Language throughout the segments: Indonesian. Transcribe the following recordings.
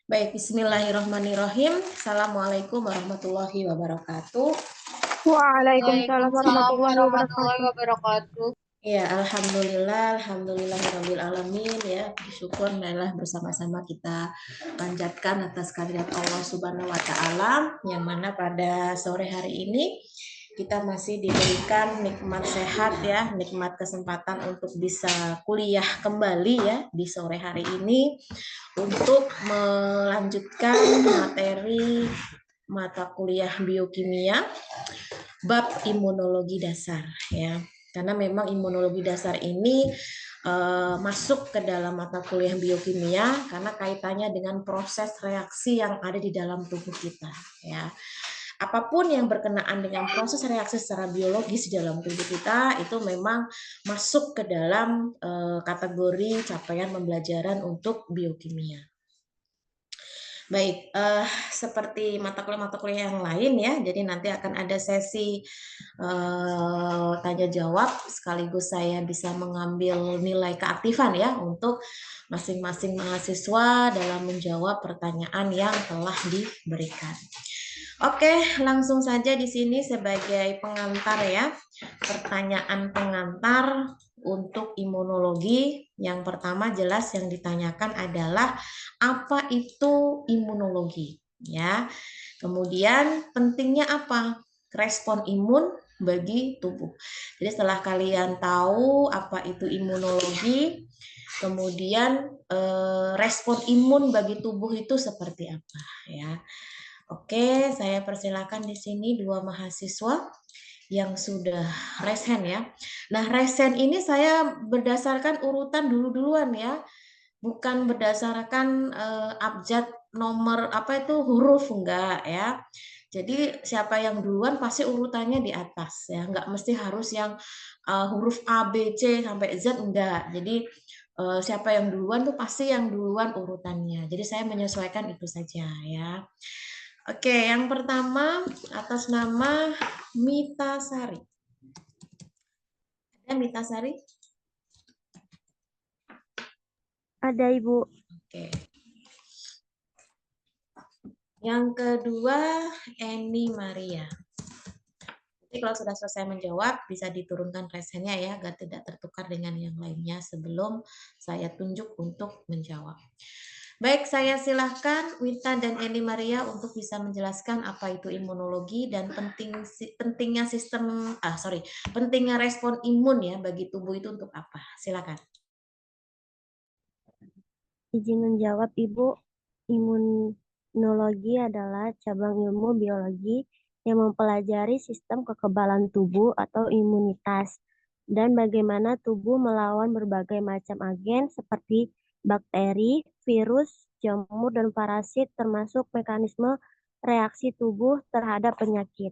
Baik, bismillahirrahmanirrahim. Assalamualaikum warahmatullahi wabarakatuh. Waalaikumsalam Waalaikumsalam warahmatullahi warahmatullahi wabarakatuh. wabarakatuh. Ya, alhamdulillahirabbil alamin ya. Bersyukur marilah bersama-sama kita panjatkan atas kehadirat Allah Subhanahu wa taala yang mana pada sore hari ini kita masih diberikan nikmat sehat ya, nikmat kesempatan untuk bisa kuliah kembali ya di sore hari ini untuk melanjutkan materi mata kuliah biokimia bab imunologi dasar ya. Karena memang imunologi dasar ini masuk ke dalam mata kuliah biokimia karena kaitannya dengan proses reaksi yang ada di dalam tubuh kita ya. Apapun yang berkenaan dengan proses reaksi secara biologis di dalam tubuh kita itu memang masuk ke dalam kategori capaian pembelajaran untuk biokimia. Baik, seperti mata kuliah yang lain ya, jadi nanti akan ada sesi tanya jawab, sekaligus saya bisa mengambil nilai keaktifan ya untuk masing-masing mahasiswa dalam menjawab pertanyaan yang telah diberikan. Oke, langsung saja di sini sebagai pengantar ya, pertanyaan pengantar untuk imunologi. Yang pertama jelas yang ditanyakan adalah apa itu imunologi ya. Kemudian pentingnya apa? Respon imun bagi tubuh. Jadi setelah kalian tahu apa itu imunologi, kemudian respon imun bagi tubuh itu seperti apa ya. Oke, saya persilakan di sini dua mahasiswa yang sudah resen ya. Nah, resen ini saya berdasarkan urutan dulu-duluan ya, bukan berdasarkan abjad nomor apa itu huruf enggak ya. Jadi siapa yang duluan pasti urutannya di atas ya, enggak mesti harus yang huruf A, B, C sampai Z enggak. Jadi siapa yang duluan tuh pasti yang duluan urutannya. Jadi saya menyesuaikan itu saja ya. Oke, yang pertama atas nama Mita Sari. Ada Mita Sari? Ada Ibu. Oke. Yang kedua, Eni Maria. Jadi kalau sudah selesai menjawab, bisa diturunkan resennya ya, agar tidak tertukar dengan yang lainnya sebelum saya tunjuk untuk menjawab. Baik, saya silahkan Wita dan Eni Maria untuk bisa menjelaskan apa itu imunologi dan pentingnya pentingnya respon imun ya bagi tubuh itu untuk apa. Silakan. Izin menjawab Ibu. Imunologi adalah cabang ilmu biologi yang mempelajari sistem kekebalan tubuh atau imunitas dan bagaimana tubuh melawan berbagai macam agen seperti bakteri, virus, jamur, dan parasit termasuk mekanisme reaksi tubuh terhadap penyakit.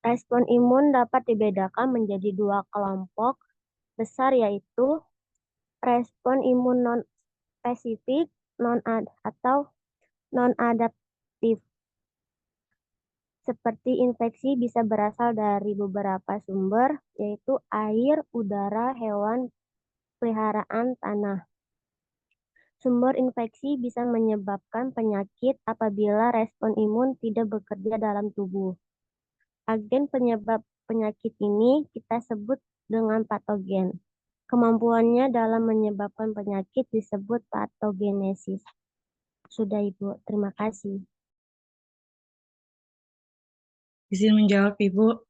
Respon imun dapat dibedakan menjadi dua kelompok besar yaitu respon imun non-spesifik atau non-adaptif. Seperti infeksi bisa berasal dari beberapa sumber, yaitu air, udara, hewan, peliharaan, tanah. Sumber infeksi bisa menyebabkan penyakit apabila respon imun tidak bekerja dalam tubuh. Agen penyebab penyakit ini kita sebut dengan patogen. Kemampuannya dalam menyebabkan penyakit disebut patogenesis. Sudah Ibu, terima kasih. Izin menjawab Ibu.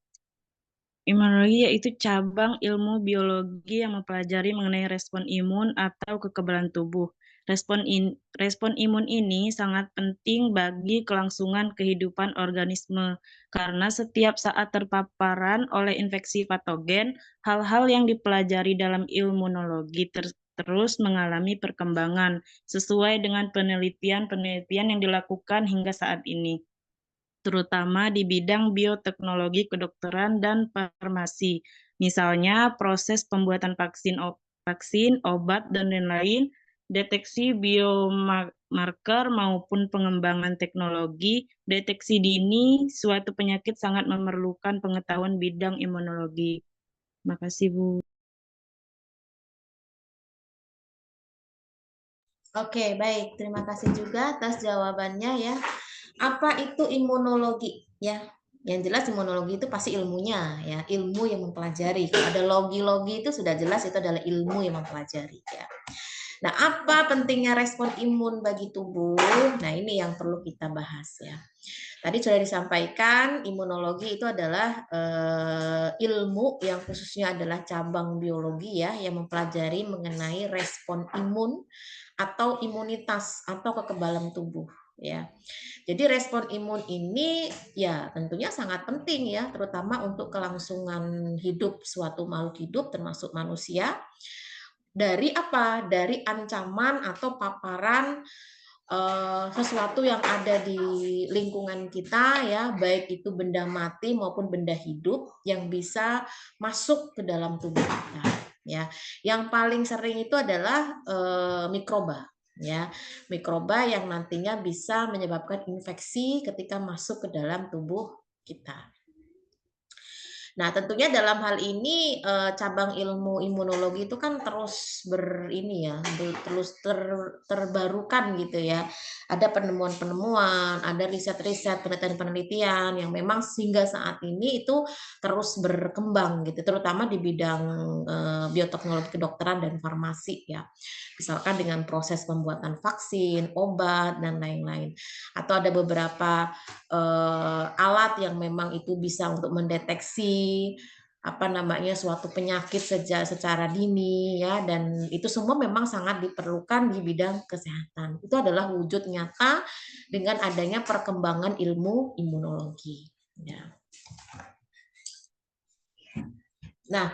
Imunologi yaitu cabang ilmu biologi yang mempelajari mengenai respon imun atau kekebalan tubuh. Respon imun ini sangat penting bagi kelangsungan kehidupan organisme karena setiap saat terpaparan oleh infeksi patogen, hal-hal yang dipelajari dalam imunologi terus mengalami perkembangan sesuai dengan penelitian-penelitian yang dilakukan hingga saat ini, terutama di bidang bioteknologi kedokteran dan farmasi. Misalnya proses pembuatan vaksin, obat, dan lain-lain, deteksi biomarker maupun pengembangan teknologi, deteksi dini suatu penyakit sangat memerlukan pengetahuan bidang imunologi. Terima kasih, Bu. Oke, baik. Terima kasih juga atas jawabannya ya. Apa itu imunologi? Ya, yang jelas imunologi itu pasti ilmunya ya, ilmu yang mempelajari. Kalau ada logi-logi itu sudah jelas itu adalah ilmu yang mempelajari ya. Nah, apa pentingnya respon imun bagi tubuh? Nah, ini yang perlu kita bahas ya. Tadi sudah disampaikan, imunologi itu adalah ilmu yang khususnya adalah cabang biologi ya, yang mempelajari mengenai respon imun atau imunitas atau kekebalan tubuh ya. Jadi respon imun ini ya tentunya sangat penting ya, terutama untuk kelangsungan hidup suatu makhluk hidup termasuk manusia. Dari apa? Dari ancaman atau paparan sesuatu yang ada di lingkungan kita ya, baik itu benda mati maupun benda hidup yang bisa masuk ke dalam tubuh kita ya. Yang paling sering itu adalah mikroba ya. Mikroba yang nantinya bisa menyebabkan infeksi ketika masuk ke dalam tubuh kita. Nah, tentunya dalam hal ini cabang ilmu imunologi itu kan terus terbarukan gitu ya. Ada penemuan-penemuan, ada riset-riset, penelitian-penelitian yang memang sehingga saat ini itu terus berkembang gitu, terutama di bidang bioteknologi kedokteran dan farmasi ya. Misalkan dengan proses pembuatan vaksin, obat dan lain-lain. Atau ada beberapa alat yang memang itu bisa untuk mendeteksi suatu penyakit secara dini ya, dan itu semua memang sangat diperlukan di bidang kesehatan. Itu adalah wujud nyata dengan adanya perkembangan ilmu imunologi ya. Nah,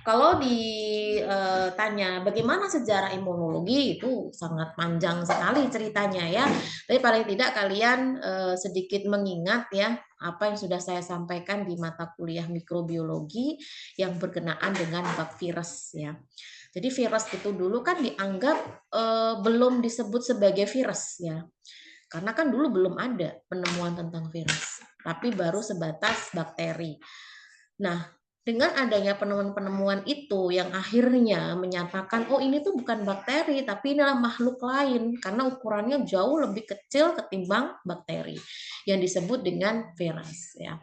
kalau ditanya bagaimana sejarah imunologi, itu sangat panjang sekali ceritanya ya. Tapi paling tidak kalian sedikit mengingat ya apa yang sudah saya sampaikan di mata kuliah mikrobiologi yang berkenaan dengan bab virus ya. Jadi virus itu dulu kan dianggap belum disebut sebagai virus ya. Karena kan dulu belum ada penemuan tentang virus, tapi baru sebatas bakteri. Nah, dengan adanya penemuan-penemuan itu yang akhirnya menyatakan, oh ini tuh bukan bakteri, tapi inilah makhluk lain, karena ukurannya jauh lebih kecil ketimbang bakteri, yang disebut dengan virus. Ya.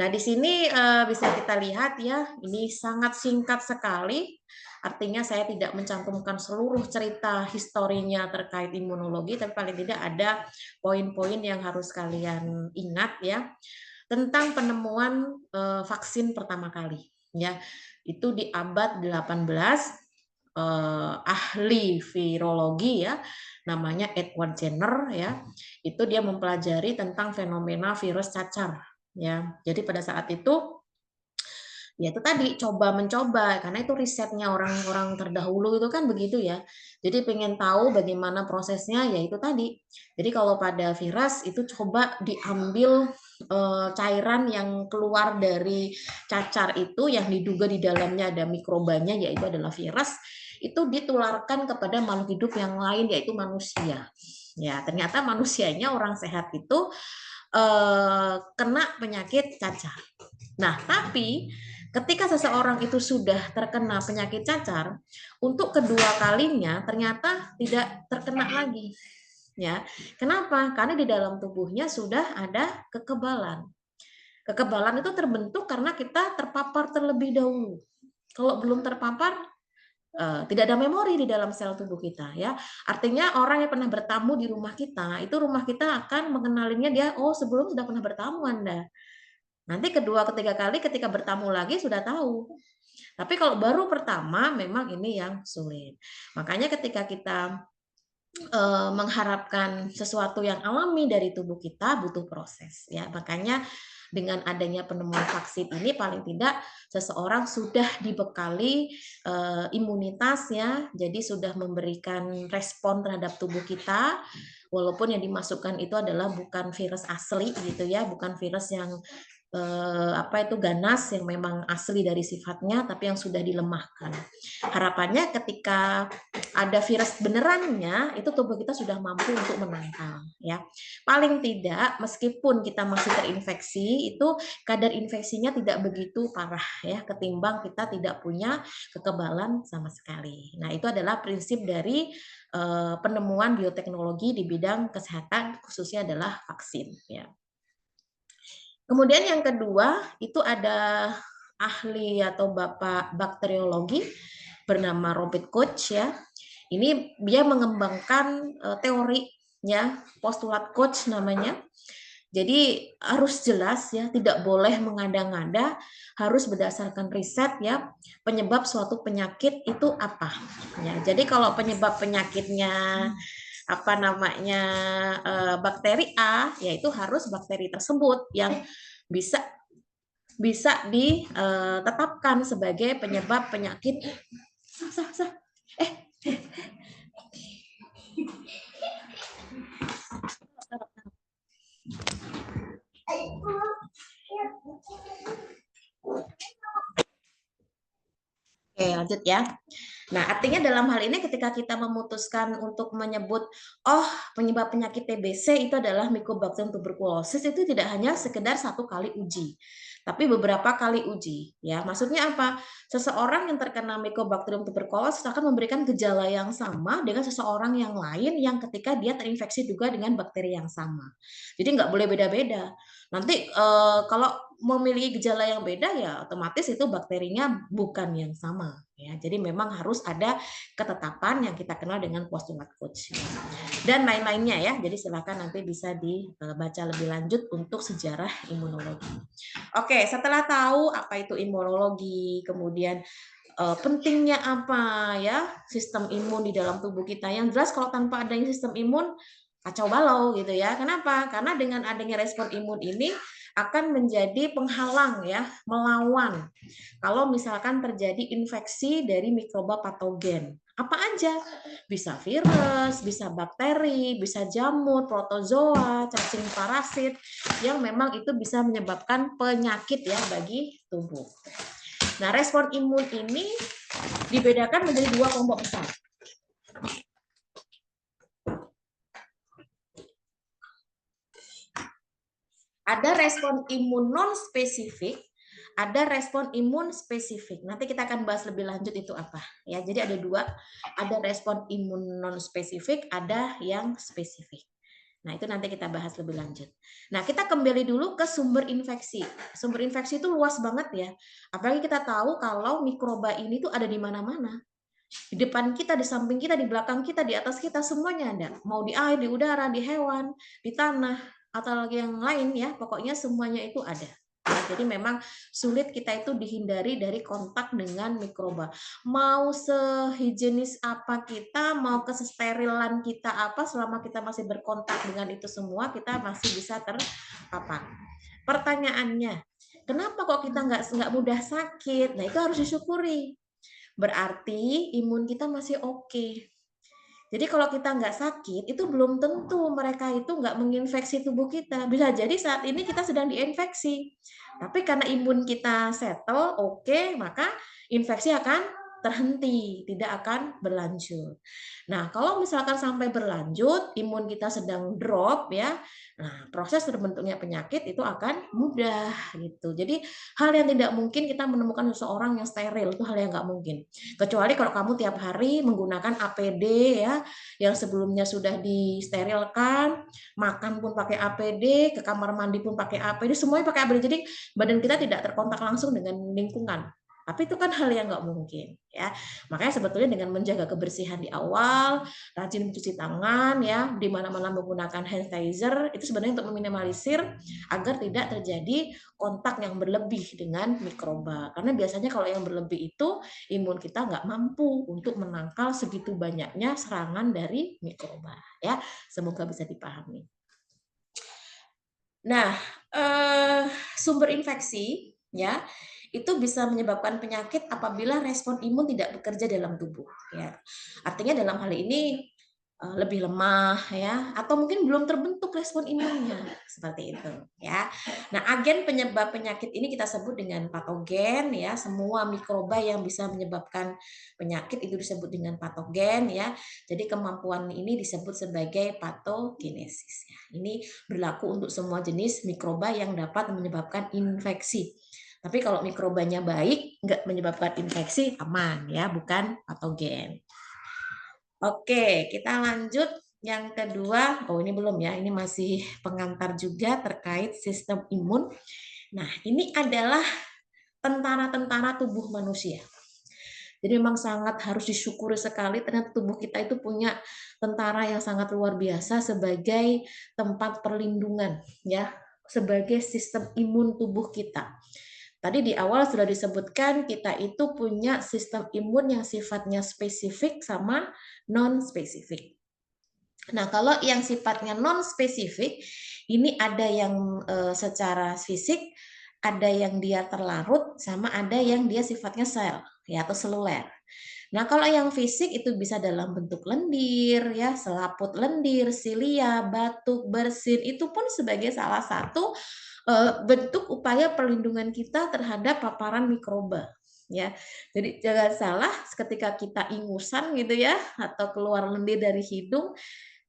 Nah, di sini bisa kita lihat ya, ini sangat singkat sekali, artinya saya tidak mencantumkan seluruh cerita historinya terkait imunologi, tapi paling tidak ada poin-poin yang harus kalian ingat ya, tentang penemuan vaksin pertama kali ya. Itu di abad 18 ahli virologi ya, namanya Edward Jenner ya. Itu dia mempelajari tentang fenomena virus cacar ya. Jadi pada saat itu ya itu tadi coba-mencoba, karena itu risetnya orang-orang terdahulu itu kan begitu ya. Jadi pengen tahu bagaimana prosesnya, ya itu tadi. Jadi kalau pada virus itu coba diambil cairan yang keluar dari cacar itu yang diduga di dalamnya ada mikrobanya, yaitu adalah virus, itu ditularkan kepada makhluk hidup yang lain, yaitu manusia. Ya, ternyata manusianya orang sehat itu kena penyakit cacar. Nah, tapi ketika seseorang itu sudah terkena penyakit cacar, untuk kedua kalinya ternyata tidak terkena lagi. Ya, kenapa? Karena di dalam tubuhnya sudah ada kekebalan. Kekebalan itu terbentuk karena kita terpapar terlebih dahulu. Kalau belum terpapar, tidak ada memori di dalam sel tubuh kita ya. Artinya orang yang pernah bertamu di rumah kita, itu rumah kita akan mengenalinya dia, oh sebelum sudah pernah bertamu Anda. Nanti kedua, ketiga kali ketika bertamu lagi sudah tahu. Tapi kalau baru pertama memang ini yang sulit. Makanya ketika kita mengharapkan sesuatu yang alami dari tubuh kita butuh proses ya. Makanya dengan adanya penemuan vaksin ini paling tidak seseorang sudah dibekali imunitas ya. Jadi sudah memberikan respon terhadap tubuh kita, walaupun yang dimasukkan itu adalah bukan virus asli gitu ya, bukan virus yang ganas yang memang asli dari sifatnya, tapi yang sudah dilemahkan. Harapannya ketika ada virus benerannya, itu tubuh kita sudah mampu untuk menangkal ya. Paling tidak meskipun kita masih terinfeksi, itu kadar infeksinya tidak begitu parah ya, ketimbang kita tidak punya kekebalan sama sekali. Nah, itu adalah prinsip dari penemuan bioteknologi di bidang kesehatan, khususnya adalah vaksin. Ya. Kemudian yang kedua itu ada ahli atau bapak bakteriologi bernama Robert Koch ya. Ini dia mengembangkan teori ya, postulat Koch namanya. Jadi harus jelas ya, tidak boleh mengada-ngada, harus berdasarkan riset ya, penyebab suatu penyakit itu apa. Ya, jadi kalau penyebab penyakitnya apa namanya bakteri A, yaitu harus bakteri tersebut yang bisa ditetapkan sebagai penyebab penyakit. Oke, lanjut ya. Nah, artinya dalam hal ini ketika kita memutuskan untuk menyebut, oh penyebab penyakit TBC itu adalah Mycobacterium tuberculosis, itu tidak hanya sekedar satu kali uji, tapi beberapa kali uji. Ya, maksudnya apa? Seseorang yang terkena Mycobacterium tuberculosis akan memberikan gejala yang sama dengan seseorang yang lain yang ketika dia terinfeksi juga dengan bakteri yang sama. Jadi nggak boleh beda-beda. Nanti kalau memiliki gejala yang beda ya otomatis itu bakterinya bukan yang sama ya. Jadi memang harus ada ketetapan yang kita kenal dengan postulat Koch dan lain-lainnya ya. Jadi silakan nanti bisa dibaca lebih lanjut untuk sejarah imunologi. Oke, setelah tahu apa itu imunologi, kemudian pentingnya apa ya sistem imun di dalam tubuh kita. Yang jelas kalau tanpa adanya sistem imun kacau balau gitu ya. Kenapa? Karena dengan adanya respon imun ini akan menjadi penghalang ya, melawan kalau misalkan terjadi infeksi dari mikroba patogen. Apa aja? Bisa virus, bisa bakteri, bisa jamur, protozoa, cacing parasit yang memang itu bisa menyebabkan penyakit ya bagi tubuh. Nah, respon imun ini dibedakan menjadi dua kelompok besar. Ada respon imun non-spesifik, ada respon imun spesifik. Nanti kita akan bahas lebih lanjut itu apa. Ya, jadi ada dua, ada respon imun non-spesifik, ada yang spesifik. Nah, itu nanti kita bahas lebih lanjut. Nah, kita kembali dulu ke sumber infeksi. Sumber infeksi itu luas banget ya. Apalagi kita tahu kalau mikroba ini tuh ada di mana-mana. Di depan kita, di samping kita, di belakang kita, di atas kita, semuanya ada. Mau di air, di udara, di hewan, di tanah, atau lagi yang lain ya, pokoknya semuanya itu ada. Nah, jadi memang sulit kita itu dihindari dari kontak dengan mikroba. Mau sehigienis apa kita, mau kesesterilan kita apa, selama kita masih berkontak dengan itu semua, kita masih bisa terpapar. Pertanyaannya, kenapa kok kita nggak mudah sakit? Nah, itu harus disyukuri. Berarti imun kita masih oke. Jadi kalau kita nggak sakit, itu belum tentu mereka itu nggak menginfeksi tubuh kita. Bisa jadi saat ini kita sedang diinfeksi. Tapi karena imun kita settle, oke, maka infeksi akan terhenti, tidak akan berlanjut. Nah, kalau misalkan sampai berlanjut, imun kita sedang drop ya, nah proses terbentuknya penyakit itu akan mudah gitu. Jadi hal yang tidak mungkin kita menemukan seseorang yang steril, itu hal yang nggak mungkin. Kecuali kalau kamu tiap hari menggunakan APD ya, yang sebelumnya sudah disterilkan, makan pun pakai APD, ke kamar mandi pun pakai APD, semuanya pakai APD. Jadi badan kita tidak terkontak langsung dengan lingkungan. Tapi itu kan hal yang nggak mungkin ya. Makanya sebetulnya dengan menjaga kebersihan di awal, rajin mencuci tangan ya, di mana-mana menggunakan hand sanitizer, itu sebenarnya untuk meminimalisir agar tidak terjadi kontak yang berlebih dengan mikroba. Karena biasanya kalau yang berlebih itu imun kita nggak mampu untuk menangkal segitu banyaknya serangan dari mikroba ya. Semoga bisa dipahami. Nah, sumber infeksi ya itu bisa menyebabkan penyakit apabila respon imun tidak bekerja dalam tubuh ya. Artinya dalam hal ini lebih lemah ya, atau mungkin belum terbentuk respon imunnya seperti itu ya. Nah, agen penyebab penyakit ini kita sebut dengan patogen ya. Semua mikroba yang bisa menyebabkan penyakit itu disebut dengan patogen ya. Jadi kemampuan ini disebut sebagai patogenesis ya. Ini berlaku untuk semua jenis mikroba yang dapat menyebabkan infeksi. Tapi kalau mikrobanya baik, nggak menyebabkan infeksi, aman ya, bukan patogen. Oke, kita lanjut yang kedua. Oh, ini belum ya. Ini masih pengantar juga terkait sistem imun. Nah, ini adalah tentara-tentara tubuh manusia. Jadi memang sangat harus disyukuri sekali ternyata tubuh kita itu punya tentara yang sangat luar biasa sebagai tempat perlindungan ya, sebagai sistem imun tubuh kita. Tadi di awal sudah disebutkan kita itu punya sistem imun yang sifatnya spesifik sama non-spesifik. Nah, kalau yang sifatnya non-spesifik, ini ada yang secara fisik, ada yang dia terlarut, sama ada yang dia sifatnya sel, ya atau seluler. Nah, kalau yang fisik itu bisa dalam bentuk lendir, ya selaput lendir, silia, batuk, bersin, itu pun sebagai salah satu bentuk upaya perlindungan kita terhadap paparan mikroba. Ya, jadi jangan salah ketika kita ingusan gitu ya, atau keluar lendir dari hidung,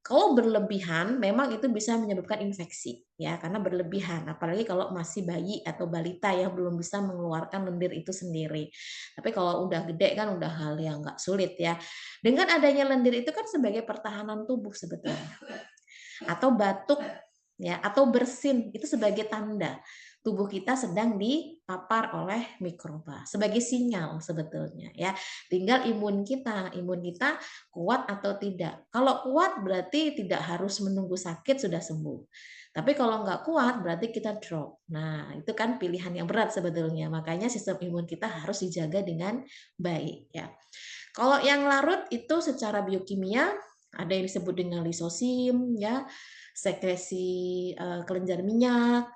kalau berlebihan memang itu bisa menyebabkan infeksi ya karena berlebihan apalagi kalau masih bayi atau balita yang belum bisa mengeluarkan lendir itu sendiri. Tapi kalau udah gede kan udah hal yang nggak sulit ya. Dengan adanya lendir itu kan sebagai pertahanan tubuh sebetulnya. Atau batuk ya atau bersin itu sebagai tanda tubuh kita sedang dipapar oleh mikroba sebagai sinyal sebetulnya ya. Tinggal imun kita kuat atau tidak. Kalau kuat berarti tidak harus menunggu sakit sudah sembuh. Tapi kalau nggak kuat berarti kita drop. Nah itu kan pilihan yang berat sebetulnya. Makanya sistem imun kita harus dijaga dengan baik ya. Kalau yang larut itu secara biokimia ada yang disebut dengan lisosim ya, sekresi kelenjar minyak,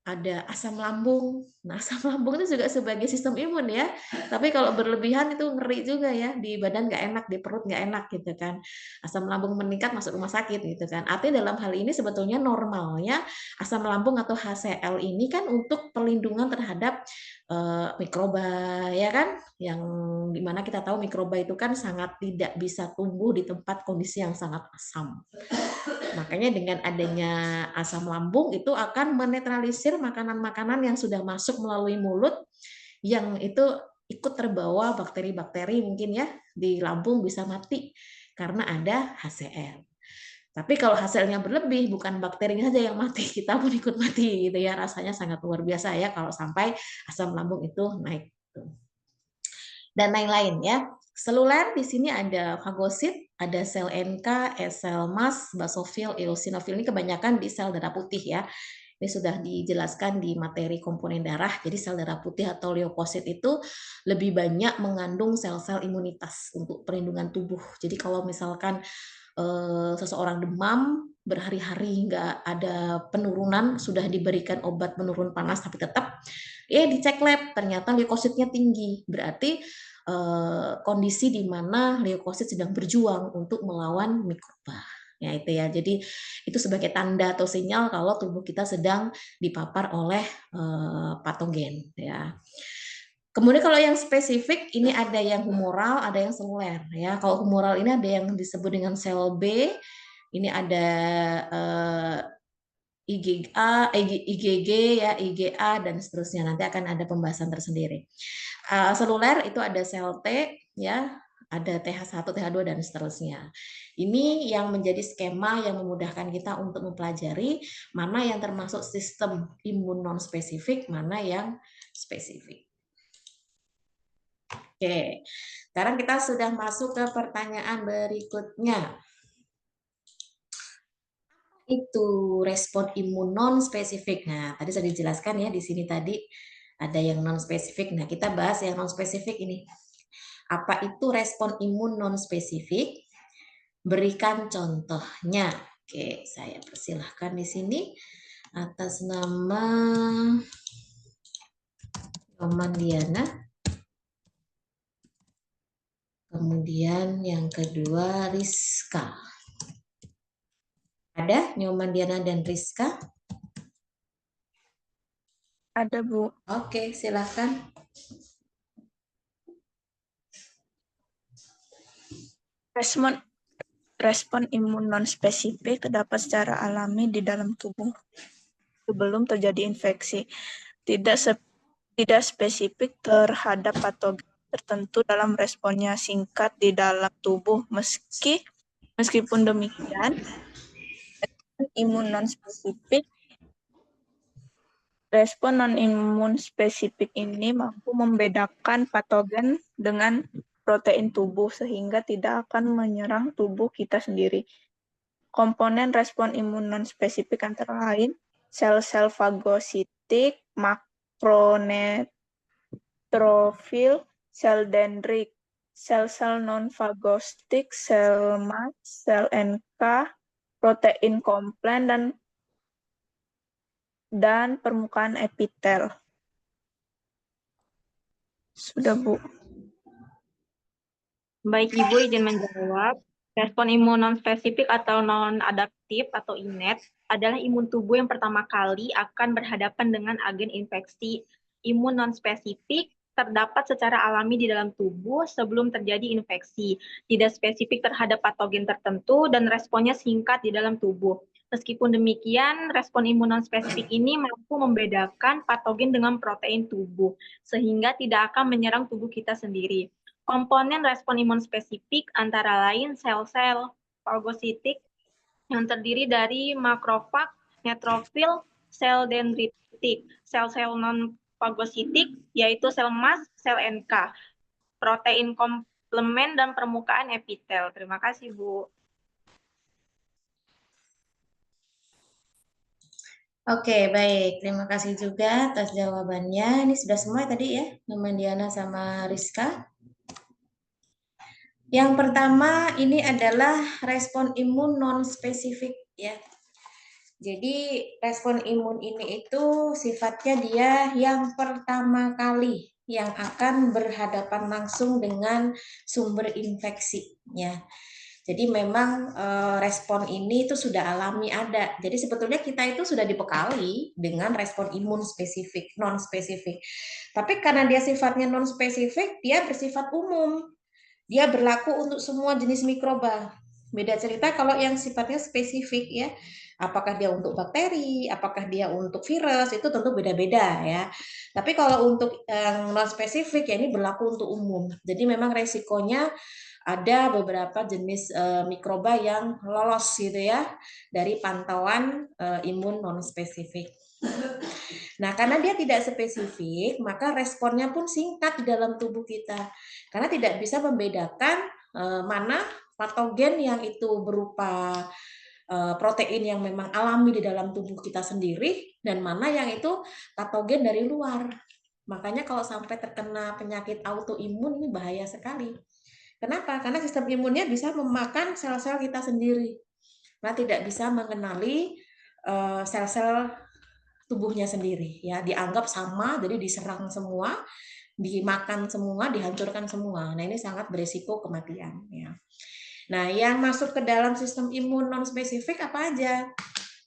ada asam lambung. Nah, asam lambung itu juga sebagai sistem imun ya. Tapi kalau berlebihan itu ngeri juga ya, di badan nggak enak, di perut nggak enak gitu kan. Asam lambung meningkat masuk rumah sakit gitu kan. Artinya dalam hal ini sebetulnya normalnya asam lambung atau HCl ini kan untuk perlindungan terhadap mikroba ya kan, yang dimana kita tahu mikroba itu kan sangat tidak bisa tumbuh di tempat kondisi yang sangat asam. Makanya dengan adanya asam lambung itu akan menetralisir makanan-makanan yang sudah masuk melalui mulut yang itu ikut terbawa bakteri-bakteri mungkin ya di lambung bisa mati karena ada HCl. Tapi kalau hasilnya berlebih, bukan bakterinya saja yang mati, kita pun ikut mati gitu ya. Rasanya sangat luar biasa ya kalau sampai asam lambung itu naik. Dan lain-lain ya. Seluler di sini ada fagosit, ada sel NK, sel MAS, basofil, eosinofil ini kebanyakan di sel darah putih ya. Ini sudah dijelaskan di materi komponen darah. Jadi sel darah putih atau leukosit itu lebih banyak mengandung sel-sel imunitas untuk perlindungan tubuh. Jadi kalau misalkan seseorang demam berhari-hari nggak ada penurunan, sudah diberikan obat penurun panas tapi tetap dicek lab ternyata leukositnya tinggi, berarti kondisi di mana leukosit sedang berjuang untuk melawan mikroba. Ya itu ya. Jadi itu sebagai tanda atau sinyal kalau tubuh kita sedang dipapar oleh patogen ya. Kemudian kalau yang spesifik ini ada yang humoral, ada yang seluler ya. Kalau humoral ini ada yang disebut dengan sel B, ini ada IgA, IgG ya, IgA dan seterusnya. Nanti akan ada pembahasan tersendiri. Seluler itu ada sel T ya, ada TH1, TH2 dan seterusnya. Ini yang menjadi skema yang memudahkan kita untuk mempelajari mana yang termasuk sistem imun non spesifik, mana yang spesifik. Oke, sekarang kita sudah masuk ke pertanyaan berikutnya. Itu respon imun non spesifik. Nah, tadi sudah dijelaskan ya di sini tadi ada yang non spesifik. Nah, kita bahas yang non spesifik ini. Apa itu respon imun non spesifik? Berikan contohnya. Oke, saya persilahkan di sini atas nama Romandiana. Kemudian yang kedua Rizka. Ada Nyoman Diana dan Rizka? Ada, Bu. Oke, silakan. Respon imun non-spesifik terdapat secara alami di dalam tubuh sebelum terjadi infeksi. Tidak spesifik terhadap patogen tertentu dalam responnya singkat di dalam tubuh. Meskipun demikian, imun respon non-imun spesifik ini mampu membedakan patogen dengan protein tubuh sehingga tidak akan menyerang tubuh kita sendiri. Komponen respon imun non-spesifik antara lain sel-sel fagositik, makronetrofil, sel dendrit, sel-sel non-fagostik, sel mast, sel NK, protein komplen, dan permukaan epitel. Sudah, Bu. Baik, Ibu izin menjawab. Respon imun non-spesifik atau non-adaptif atau INAT adalah imun tubuh yang pertama kali akan berhadapan dengan agen infeksi. Imun non-spesifik terdapat secara alami di dalam tubuh sebelum terjadi infeksi, tidak spesifik terhadap patogen tertentu, dan responnya singkat di dalam tubuh. Meskipun demikian, respon imun non-spesifik ini mampu membedakan patogen dengan protein tubuh, sehingga tidak akan menyerang tubuh kita sendiri. Komponen respon imun spesifik antara lain sel-sel fagositik yang terdiri dari makrofag, neutrofil, sel dendritik, sel-sel non-fagositik yaitu sel mast, sel NK, protein komplemen, dan permukaan epitel. Terima kasih, Bu. Oke, baik. Terima kasih juga atas jawabannya. Ini sudah semua tadi ya, Diana sama Rizka. Yang pertama ini adalah respon imun non-spesifik ya. Jadi respon imun ini itu sifatnya dia yang pertama kali yang akan berhadapan langsung dengan sumber infeksi ya. Jadi memang respon ini itu sudah alami ada. Jadi sebetulnya kita itu sudah dibekali dengan respon imun spesifik, non spesifik. Tapi karena dia sifatnya non spesifik, dia bersifat umum. Dia berlaku untuk semua jenis mikroba. Beda cerita kalau yang sifatnya spesifik ya. Apakah dia untuk bakteri, apakah dia untuk virus, itu tentu beda-beda ya. Tapi kalau untuk yang non spesifik ya ini berlaku untuk umum. Jadi memang resikonya ada beberapa jenis mikroba yang lolos gitu ya dari pantauan imun non spesifik. Nah, karena dia tidak spesifik, maka responnya pun singkat di dalam tubuh kita. Karena tidak bisa membedakan mana patogen yang itu berupa protein yang memang alami di dalam tubuh kita sendiri dan mana yang itu patogen dari luar. Makanya kalau sampai terkena penyakit autoimun ini bahaya sekali. Kenapa? Karena sistem imunnya bisa memakan sel-sel kita sendiri. Nah, tidak bisa mengenali sel-sel tubuhnya sendiri ya, dianggap sama, jadi diserang semua, dimakan semua, dihancurkan semua. Nah, ini sangat beresiko kematian ya. Nah, yang masuk ke dalam sistem imun non spesifik apa aja?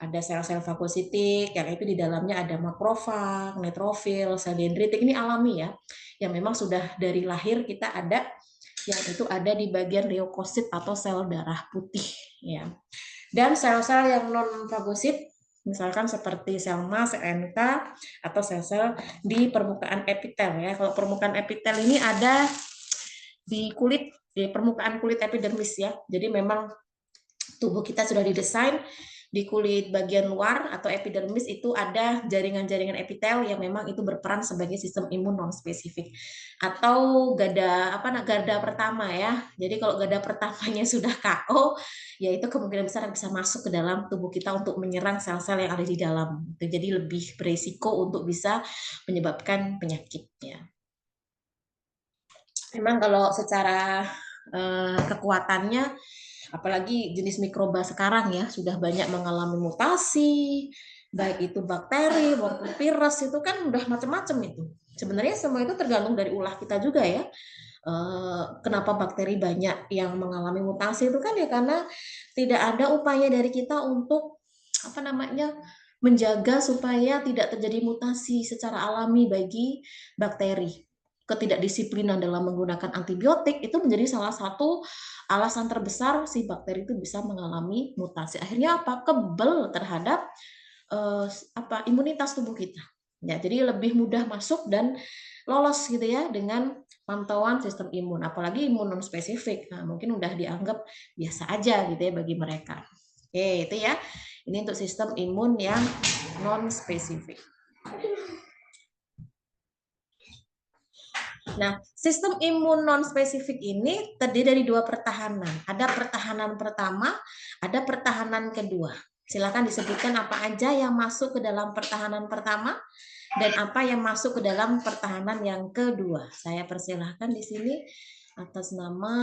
Ada sel-sel fagositik, yang itu di dalamnya ada makrofag, neutrofil, sel dendritik, ini alami ya. Yang memang sudah dari lahir kita ada, yang itu ada di bagian leukosit atau sel darah putih ya. Dan sel-sel yang non fagosit misalkan seperti sel mast, sel NK, atau sel-sel di permukaan epitel ya. Kalau permukaan epitel ini ada di kulit, di permukaan kulit epidermis ya. Jadi memang tubuh kita sudah didesain di kulit bagian luar atau epidermis itu ada jaringan-jaringan epitel yang memang itu berperan sebagai sistem imun non spesifik atau garda pertama ya. Jadi kalau garda pertamanya sudah KO, ya itu kemungkinan besar bisa masuk ke dalam tubuh kita untuk menyerang sel-sel yang ada di dalam. Jadi lebih berisiko untuk bisa menyebabkan penyakitnya. Memang kalau secara kekuatannya, apalagi jenis mikroba sekarang ya sudah banyak mengalami mutasi, baik itu bakteri maupun virus, itu kan udah macam-macam itu. Sebenarnya semua itu tergantung dari ulah kita juga ya. Kenapa bakteri banyak yang mengalami mutasi itu kan ya karena tidak ada upaya dari kita untuk menjaga supaya tidak terjadi mutasi secara alami bagi bakteri. Ketidakdisiplinan dalam menggunakan antibiotik itu menjadi salah satu alasan terbesar si bakteri itu bisa mengalami mutasi. Akhirnya apa? Kebal terhadap imunitas tubuh kita. Ya, jadi lebih mudah masuk dan lolos gitu ya dengan pantauan sistem imun, apalagi imun non spesifik. Nah, mungkin udah dianggap biasa aja gitu ya bagi mereka. Oke, itu ya. Ini untuk sistem imun yang non spesifik. Nah, sistem imun non spesifik ini terdiri dari dua pertahanan. Ada pertahanan pertama, ada pertahanan kedua. Silakan disebutkan apa aja yang masuk ke dalam pertahanan pertama dan apa yang masuk ke dalam pertahanan yang kedua. Saya persilahkan di sini atas nama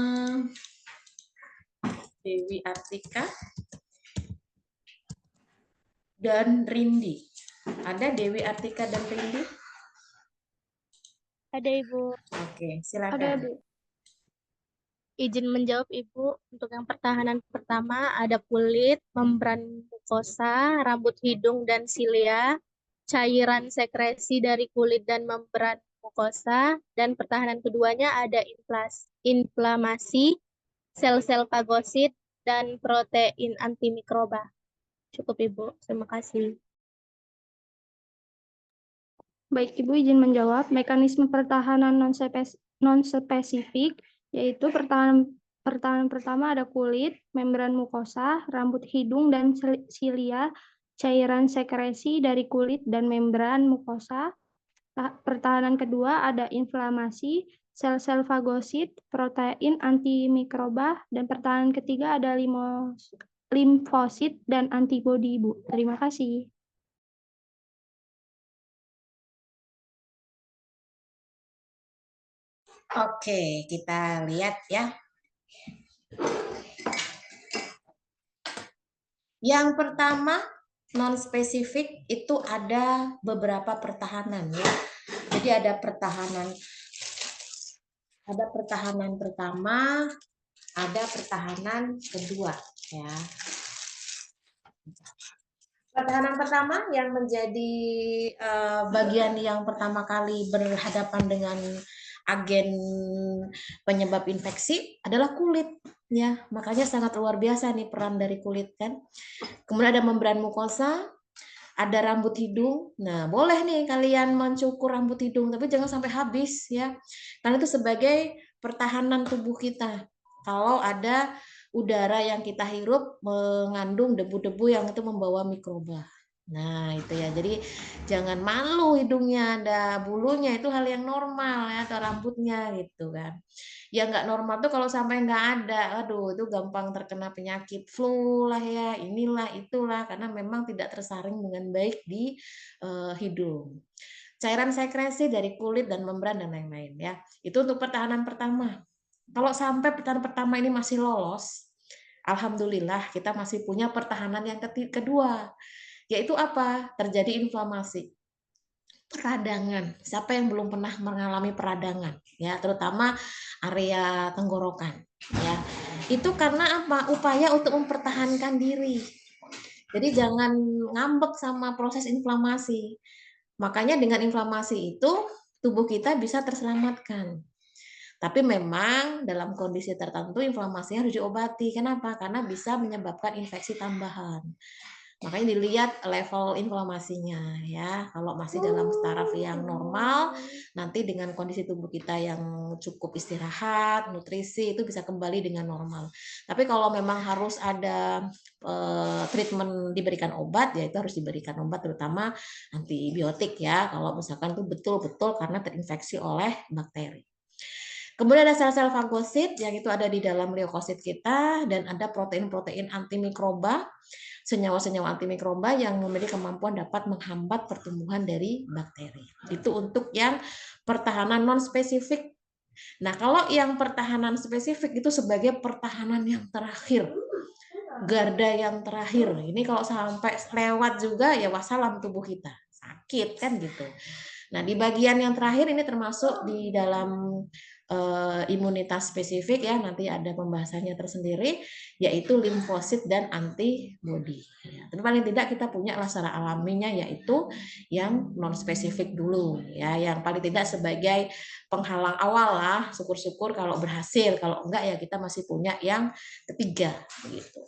Dewi Artika dan Rindi. Ada Dewi Artika dan Rindi? Ada Ibu. Oke, silakan. Ada Bu. Izin menjawab Ibu. Untuk yang pertahanan pertama ada kulit, membran mukosa, rambut hidung dan silia, cairan sekresi dari kulit dan membran mukosa, dan pertahanan keduanya ada inflamasi, sel-sel fagosit, dan protein antimikroba. Cukup Ibu, terima kasih. Baik, Ibu izin menjawab. Mekanisme pertahanan non-spesifik yaitu pertahanan pertama ada kulit, membran mukosa, rambut hidung dan silia, cairan sekresi dari kulit dan membran mukosa. Pertahanan kedua ada inflamasi, sel-sel fagosit, protein antimikroba, dan pertahanan ketiga ada limfosit dan antibodi, Ibu. Terima kasih. Oke, kita lihat ya. Yang pertama, non-spesifik itu ada beberapa pertahanan ya. Jadi ada pertahanan pertama, ada pertahanan kedua ya. Pertahanan pertama yang menjadi bagian yang pertama kali berhadapan dengan agen penyebab infeksi adalah kulit ya. Makanya sangat luar biasa nih peran dari kulit kan. Kemudian ada membran mukosa, ada rambut hidung. Nah, boleh nih kalian mencukur rambut hidung, tapi jangan sampai habis ya. Karena itu sebagai pertahanan tubuh kita. Kalau ada udara yang kita hirup mengandung debu-debu yang itu membawa mikroba. Nah, itu ya. Jadi jangan malu hidungnya ada bulunya, itu hal yang normal ya, atau rambutnya gitu kan. Yang nggak normal tuh kalau sampai nggak ada, aduh itu gampang terkena penyakit flu lah ya, inilah itulah, karena memang tidak tersaring dengan baik di hidung. Cairan sekresi dari kulit dan membran dan lain-lain ya. Itu untuk pertahanan pertama. Kalau sampai pertahanan pertama ini masih lolos, alhamdulillah kita masih punya pertahanan yang kedua, yaitu apa? Terjadi inflamasi. Peradangan. Siapa yang belum pernah mengalami peradangan? Ya, terutama area tenggorokan. Ya, itu karena apa? Upaya untuk mempertahankan diri. Jadi jangan ngambek sama proses inflamasi. Makanya dengan inflamasi itu tubuh kita bisa terselamatkan. Tapi memang dalam kondisi tertentu inflamasinya harus diobati. Kenapa? Karena bisa menyebabkan infeksi tambahan. Makanya dilihat level inflamasinya ya. Kalau masih dalam taraf yang normal, nanti dengan kondisi tubuh kita yang cukup istirahat, nutrisi itu bisa kembali dengan normal. Tapi kalau memang harus ada treatment diberikan obat, ya itu harus diberikan obat terutama antibiotik ya. Kalau misalkan itu betul-betul karena terinfeksi oleh bakteri. Kemudian ada sel-sel fagosit yang itu ada di dalam leukosit kita dan ada protein-protein antimikroba, senyawa-senyawa antimikroba yang memiliki kemampuan dapat menghambat pertumbuhan dari bakteri. Itu untuk yang pertahanan non-spesifik. Nah, kalau yang pertahanan spesifik itu sebagai pertahanan yang terakhir, garda yang terakhir. Ini kalau sampai lewat juga ya wassalam tubuh kita. Sakit kan gitu. Nah, di bagian yang terakhir ini termasuk di dalam imunitas spesifik ya, nanti ada pembahasannya tersendiri, yaitu limfosit dan antibodi. Ya, tapi paling tidak kita punya secara alaminya yaitu yang non spesifik dulu ya, yang paling tidak sebagai penghalang awal lah, syukur-syukur kalau berhasil, kalau enggak ya kita masih punya yang ketiga gitu.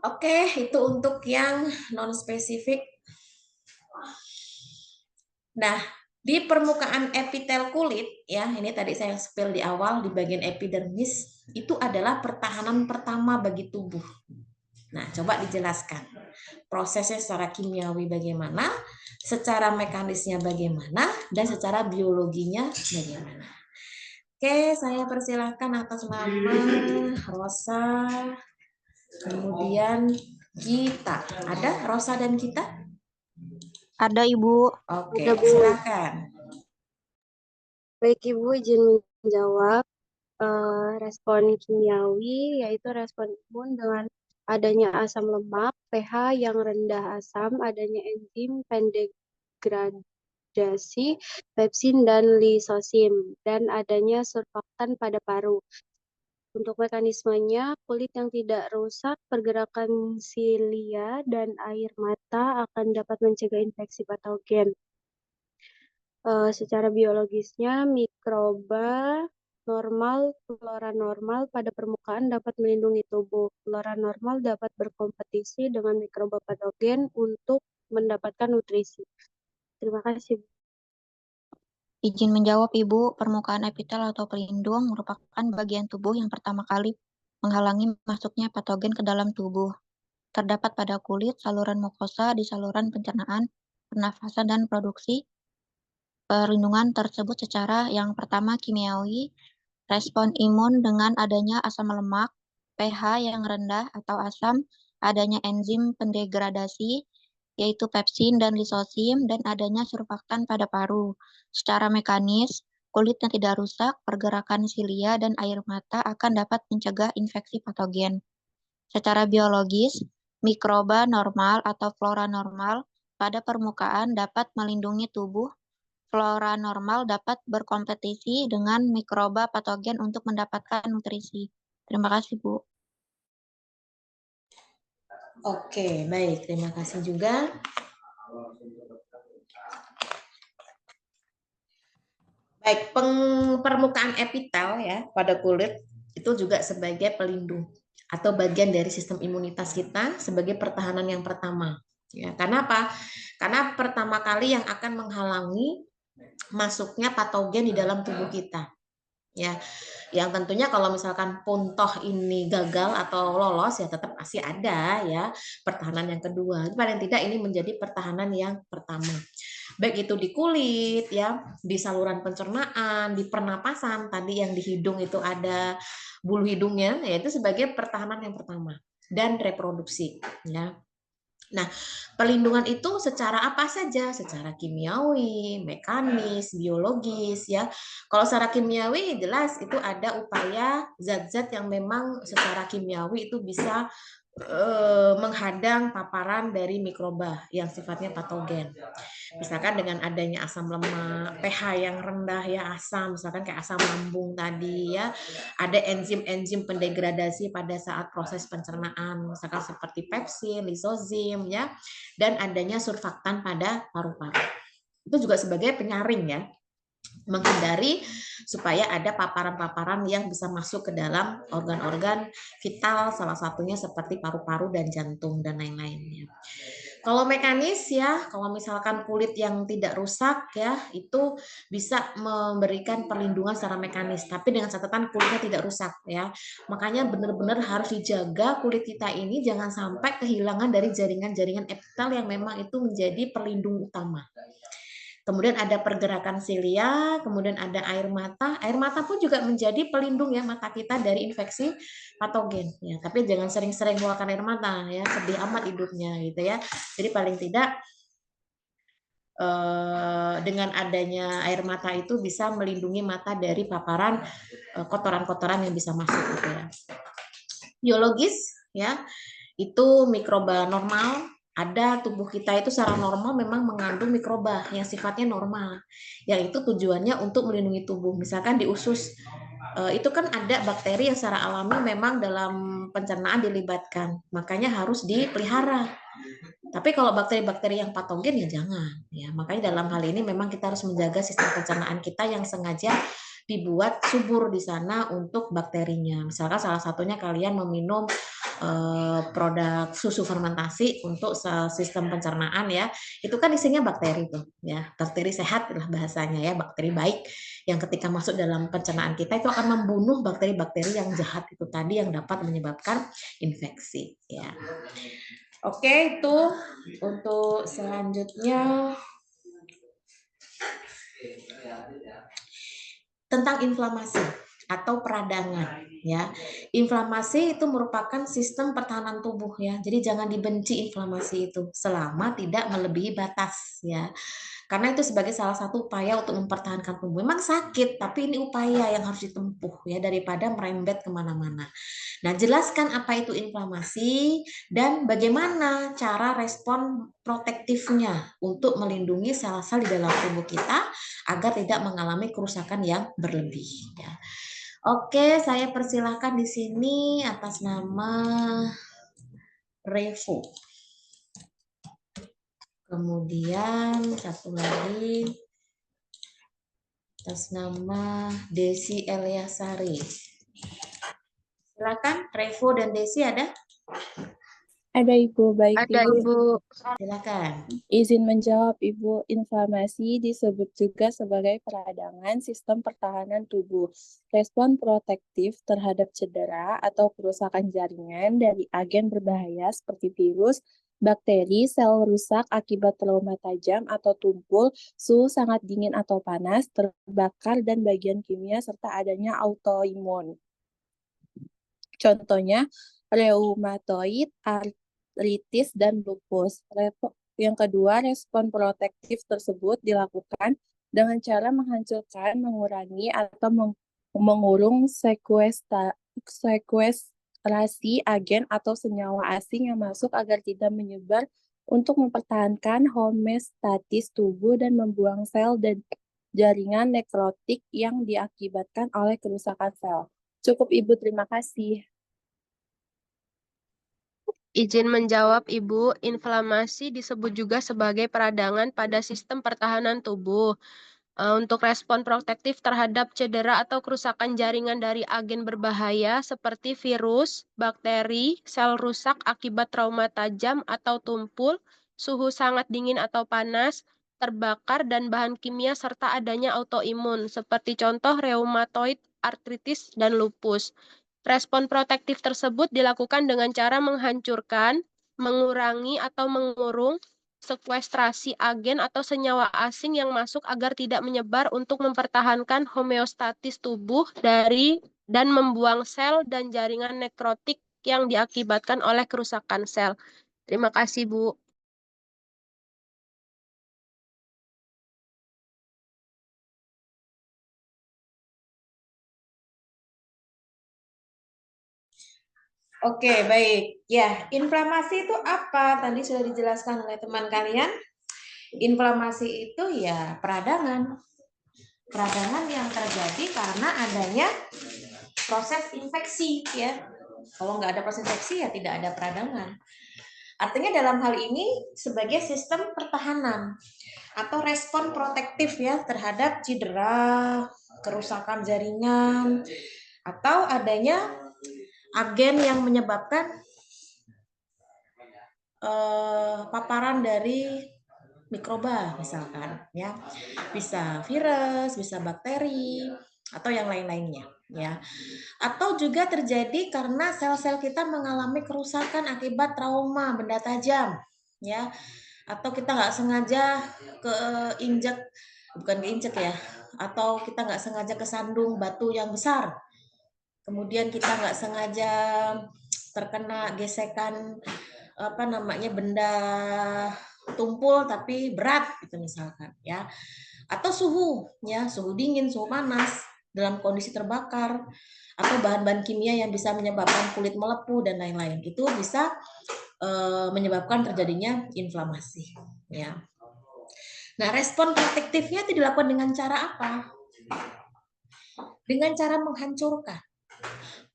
Oke, itu untuk yang non spesifik. Nah, Di permukaan epitel kulit, ya, ini tadi saya spill di awal di bagian epidermis, itu adalah pertahanan pertama bagi tubuh. Nah, coba dijelaskan. Prosesnya secara kimiawi bagaimana, secara mekanisnya bagaimana, dan secara biologinya bagaimana. Oke, saya persilahkan atas nama Rosa, kemudian Gita. Ada Rosa dan Gita? Ada Ibu. Oke, Ada, Bu. silakan. Baik Ibu, izin menjawab. Respon kimiawi yaitu respon imun dengan adanya asam lemak, pH yang rendah asam, adanya enzim pendegradasi pepsin dan lisosim, dan adanya surfaktan pada paru. Untuk mekanismenya, kulit yang tidak rusak, pergerakan silia, dan air mata akan dapat mencegah infeksi patogen. Secara biologisnya, mikroba normal, flora normal pada permukaan dapat melindungi tubuh. Flora normal dapat berkompetisi dengan mikroba patogen untuk mendapatkan nutrisi. Terima kasih. Izin menjawab, Ibu. Permukaan epitel atau pelindung merupakan bagian tubuh yang pertama kali menghalangi masuknya patogen ke dalam tubuh. Terdapat pada kulit, saluran mukosa, di saluran pencernaan, pernafasan, dan produksi. Perlindungan tersebut secara yang pertama kimiawi, respon imun dengan adanya asam lemak, pH yang rendah atau asam, adanya enzim pendegradasi, yaitu pepsin dan lisosim, dan adanya surfaktan pada paru. Secara mekanis, kulit yang tidak rusak, pergerakan silia, dan air mata akan dapat mencegah infeksi patogen. Secara biologis, mikroba normal atau flora normal pada permukaan dapat melindungi tubuh. Flora normal dapat berkompetisi dengan mikroba patogen untuk mendapatkan nutrisi. Terima kasih, Bu. Oke, baik. Terima kasih juga. Baik, permukaan epitel ya pada kulit itu juga sebagai pelindung atau bagian dari sistem imunitas kita sebagai pertahanan yang pertama. Ya, karena apa? Karena pertama kali yang akan menghalangi masuknya patogen di dalam tubuh kita. Ya, yang tentunya kalau misalkan pun toh ini gagal atau lolos ya tetap masih ada ya pertahanan yang kedua. Paling tidak ini menjadi pertahanan yang pertama. Baik itu di kulit ya, di saluran pencernaan, di pernapasan, tadi yang di hidung itu ada bulu hidungnya, yaitu sebagai pertahanan yang pertama dan reproduksi ya. Nah, perlindungan itu secara apa saja? Secara kimiawi, mekanis, biologis ya. Kalau secara kimiawi jelas itu ada upaya zat-zat yang memang secara kimiawi itu bisa menghadang paparan dari mikroba yang sifatnya patogen. Misalkan dengan adanya asam lemak, pH yang rendah ya asam, misalkan kayak asam lambung tadi ya, ada enzim-enzim pendegradasi pada saat proses pencernaan, misalkan seperti pepsin, lisozim ya, dan adanya surfaktan pada paru-paru. Itu juga sebagai penyaring ya, menghindari supaya ada paparan-paparan yang bisa masuk ke dalam organ-organ vital, salah satunya seperti paru-paru dan jantung dan lain-lainnya. Kalau mekanis ya, kalau misalkan kulit yang tidak rusak ya, itu bisa memberikan perlindungan secara mekanis, tapi dengan catatan kulitnya tidak rusak ya. Makanya benar-benar harus dijaga kulit kita ini jangan sampai kehilangan dari jaringan-jaringan epitel yang memang itu menjadi pelindung utama. Kemudian ada pergerakan silia, kemudian ada air mata. Air mata pun juga menjadi pelindung ya mata kita dari infeksi patogen ya. Tapi jangan sering-sering mengeluarkan air mata ya, sedih amat hidupnya gitu ya. Jadi paling tidak dengan adanya air mata itu bisa melindungi mata dari paparan kotoran-kotoran yang bisa masuk gitu ya. Biologis ya, itu mikroba normal. Ada tubuh kita itu secara normal memang mengandung mikroba yang sifatnya normal, yang itu tujuannya untuk melindungi tubuh. Misalkan di usus itu kan ada bakteri yang secara alami memang dalam pencernaan dilibatkan, makanya harus dipelihara. Tapi kalau bakteri-bakteri yang patogen ya jangan. Ya, makanya dalam hal ini memang kita harus menjaga sistem pencernaan kita yang sengaja dibuat subur di sana untuk bakterinya. Misalkan salah satunya kalian meminum produk susu fermentasi untuk sistem pencernaan ya, itu kan isinya bakteri tuh ya, bakteri sehat lah bahasanya ya, bakteri baik yang ketika masuk dalam pencernaan kita itu akan membunuh bakteri-bakteri yang jahat itu tadi yang dapat menyebabkan infeksi ya. Oke, itu untuk selanjutnya tentang inflamasi atau peradangan ya. Inflamasi itu merupakan sistem pertahanan tubuh ya. Jadi jangan dibenci inflamasi itu selama tidak melebihi batas ya. Karena itu sebagai salah satu upaya untuk mempertahankan tubuh. Memang sakit, tapi ini upaya yang harus ditempuh ya daripada merembet kemana-mana. Nah, jelaskan apa itu inflamasi dan bagaimana cara respon protektifnya untuk melindungi sel-sel di dalam tubuh kita agar tidak mengalami kerusakan yang berlebih. Ya. Oke, saya persilahkan di sini atas nama Revo. Kemudian satu lagi atas nama Desi Eliasari. Silakan, Revo dan Desi ada? Ada Ibu, baik Ada Ibu. Silakan. Izin menjawab Ibu, inflamasi disebut juga sebagai peradangan sistem pertahanan tubuh. Respon protektif terhadap cedera atau kerusakan jaringan dari agen berbahaya seperti virus, bakteri, sel rusak akibat trauma tajam atau tumpul, suhu sangat dingin atau panas, terbakar, dan bagian kimia serta adanya autoimun. Contohnya, reumatoid artritis dan lupus. Yang kedua, respon protektif tersebut dilakukan dengan cara menghancurkan, mengurangi, atau mengurung sekuestrasi agen atau senyawa asing yang masuk agar tidak menyebar untuk mempertahankan homeostatis tubuh dan membuang sel dan jaringan nekrotik yang diakibatkan oleh kerusakan sel. Cukup Ibu, terima kasih. Izin menjawab Ibu, inflamasi disebut juga sebagai peradangan pada sistem pertahanan tubuh. Untuk respon protektif terhadap cedera atau kerusakan jaringan dari agen berbahaya seperti virus, bakteri, sel rusak akibat trauma tajam atau tumpul, suhu sangat dingin atau panas, terbakar, dan bahan kimia serta adanya autoimun seperti contoh reumatoid artritis dan lupus. Respon protektif tersebut dilakukan dengan cara menghancurkan, mengurangi atau mengurung sekuestrasi agen atau senyawa asing yang masuk agar tidak menyebar untuk mempertahankan homeostatis tubuh dan membuang sel dan jaringan nekrotik yang diakibatkan oleh kerusakan sel. Terima kasih, Bu. Oke, baik. Ya, inflamasi itu apa? Tadi sudah dijelaskan oleh teman kalian. Inflamasi itu ya peradangan. Peradangan yang terjadi karena adanya proses infeksi ya. Kalau nggak ada proses infeksi ya tidak ada peradangan. Artinya dalam hal ini sebagai sistem pertahanan atau respon protektif ya terhadap cedera, kerusakan jaringan, atau adanya agen yang menyebabkan paparan dari mikroba misalkan ya, bisa virus, bisa bakteri atau yang lain-lainnya ya, atau juga terjadi karena sel-sel kita mengalami kerusakan akibat trauma benda tajam ya, atau kita nggak sengaja keinjek ya, atau kita nggak sengaja kesandung batu yang besar, kemudian kita nggak sengaja terkena gesekan benda tumpul tapi berat gitu misalkan ya, atau suhu dingin, suhu panas dalam kondisi terbakar, atau bahan-bahan kimia yang bisa menyebabkan kulit melepuh dan lain-lain, itu bisa menyebabkan terjadinya inflamasi ya. Nah, respon protektifnya itu dilakukan dengan cara apa? Dengan cara menghancurkan,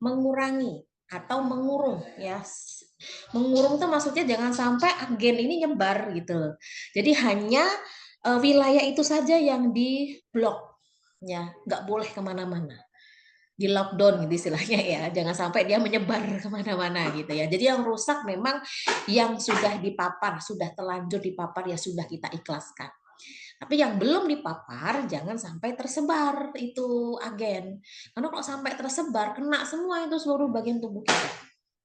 mengurangi, atau mengurung ya. Mengurung tuh maksudnya jangan sampai agen ini nyebar gitu. Jadi hanya wilayah itu saja yang diblok ya, nggak boleh kemana-mana. di lockdown gitu istilahnya ya, jangan sampai dia menyebar kemana-mana gitu ya. Jadi yang rusak memang yang sudah dipapar, sudah telanjur dipapar ya sudah kita ikhlaskan. Tapi yang belum dipapar jangan sampai tersebar itu agen. Karena kalau sampai tersebar kena semua itu seluruh bagian tubuh kita.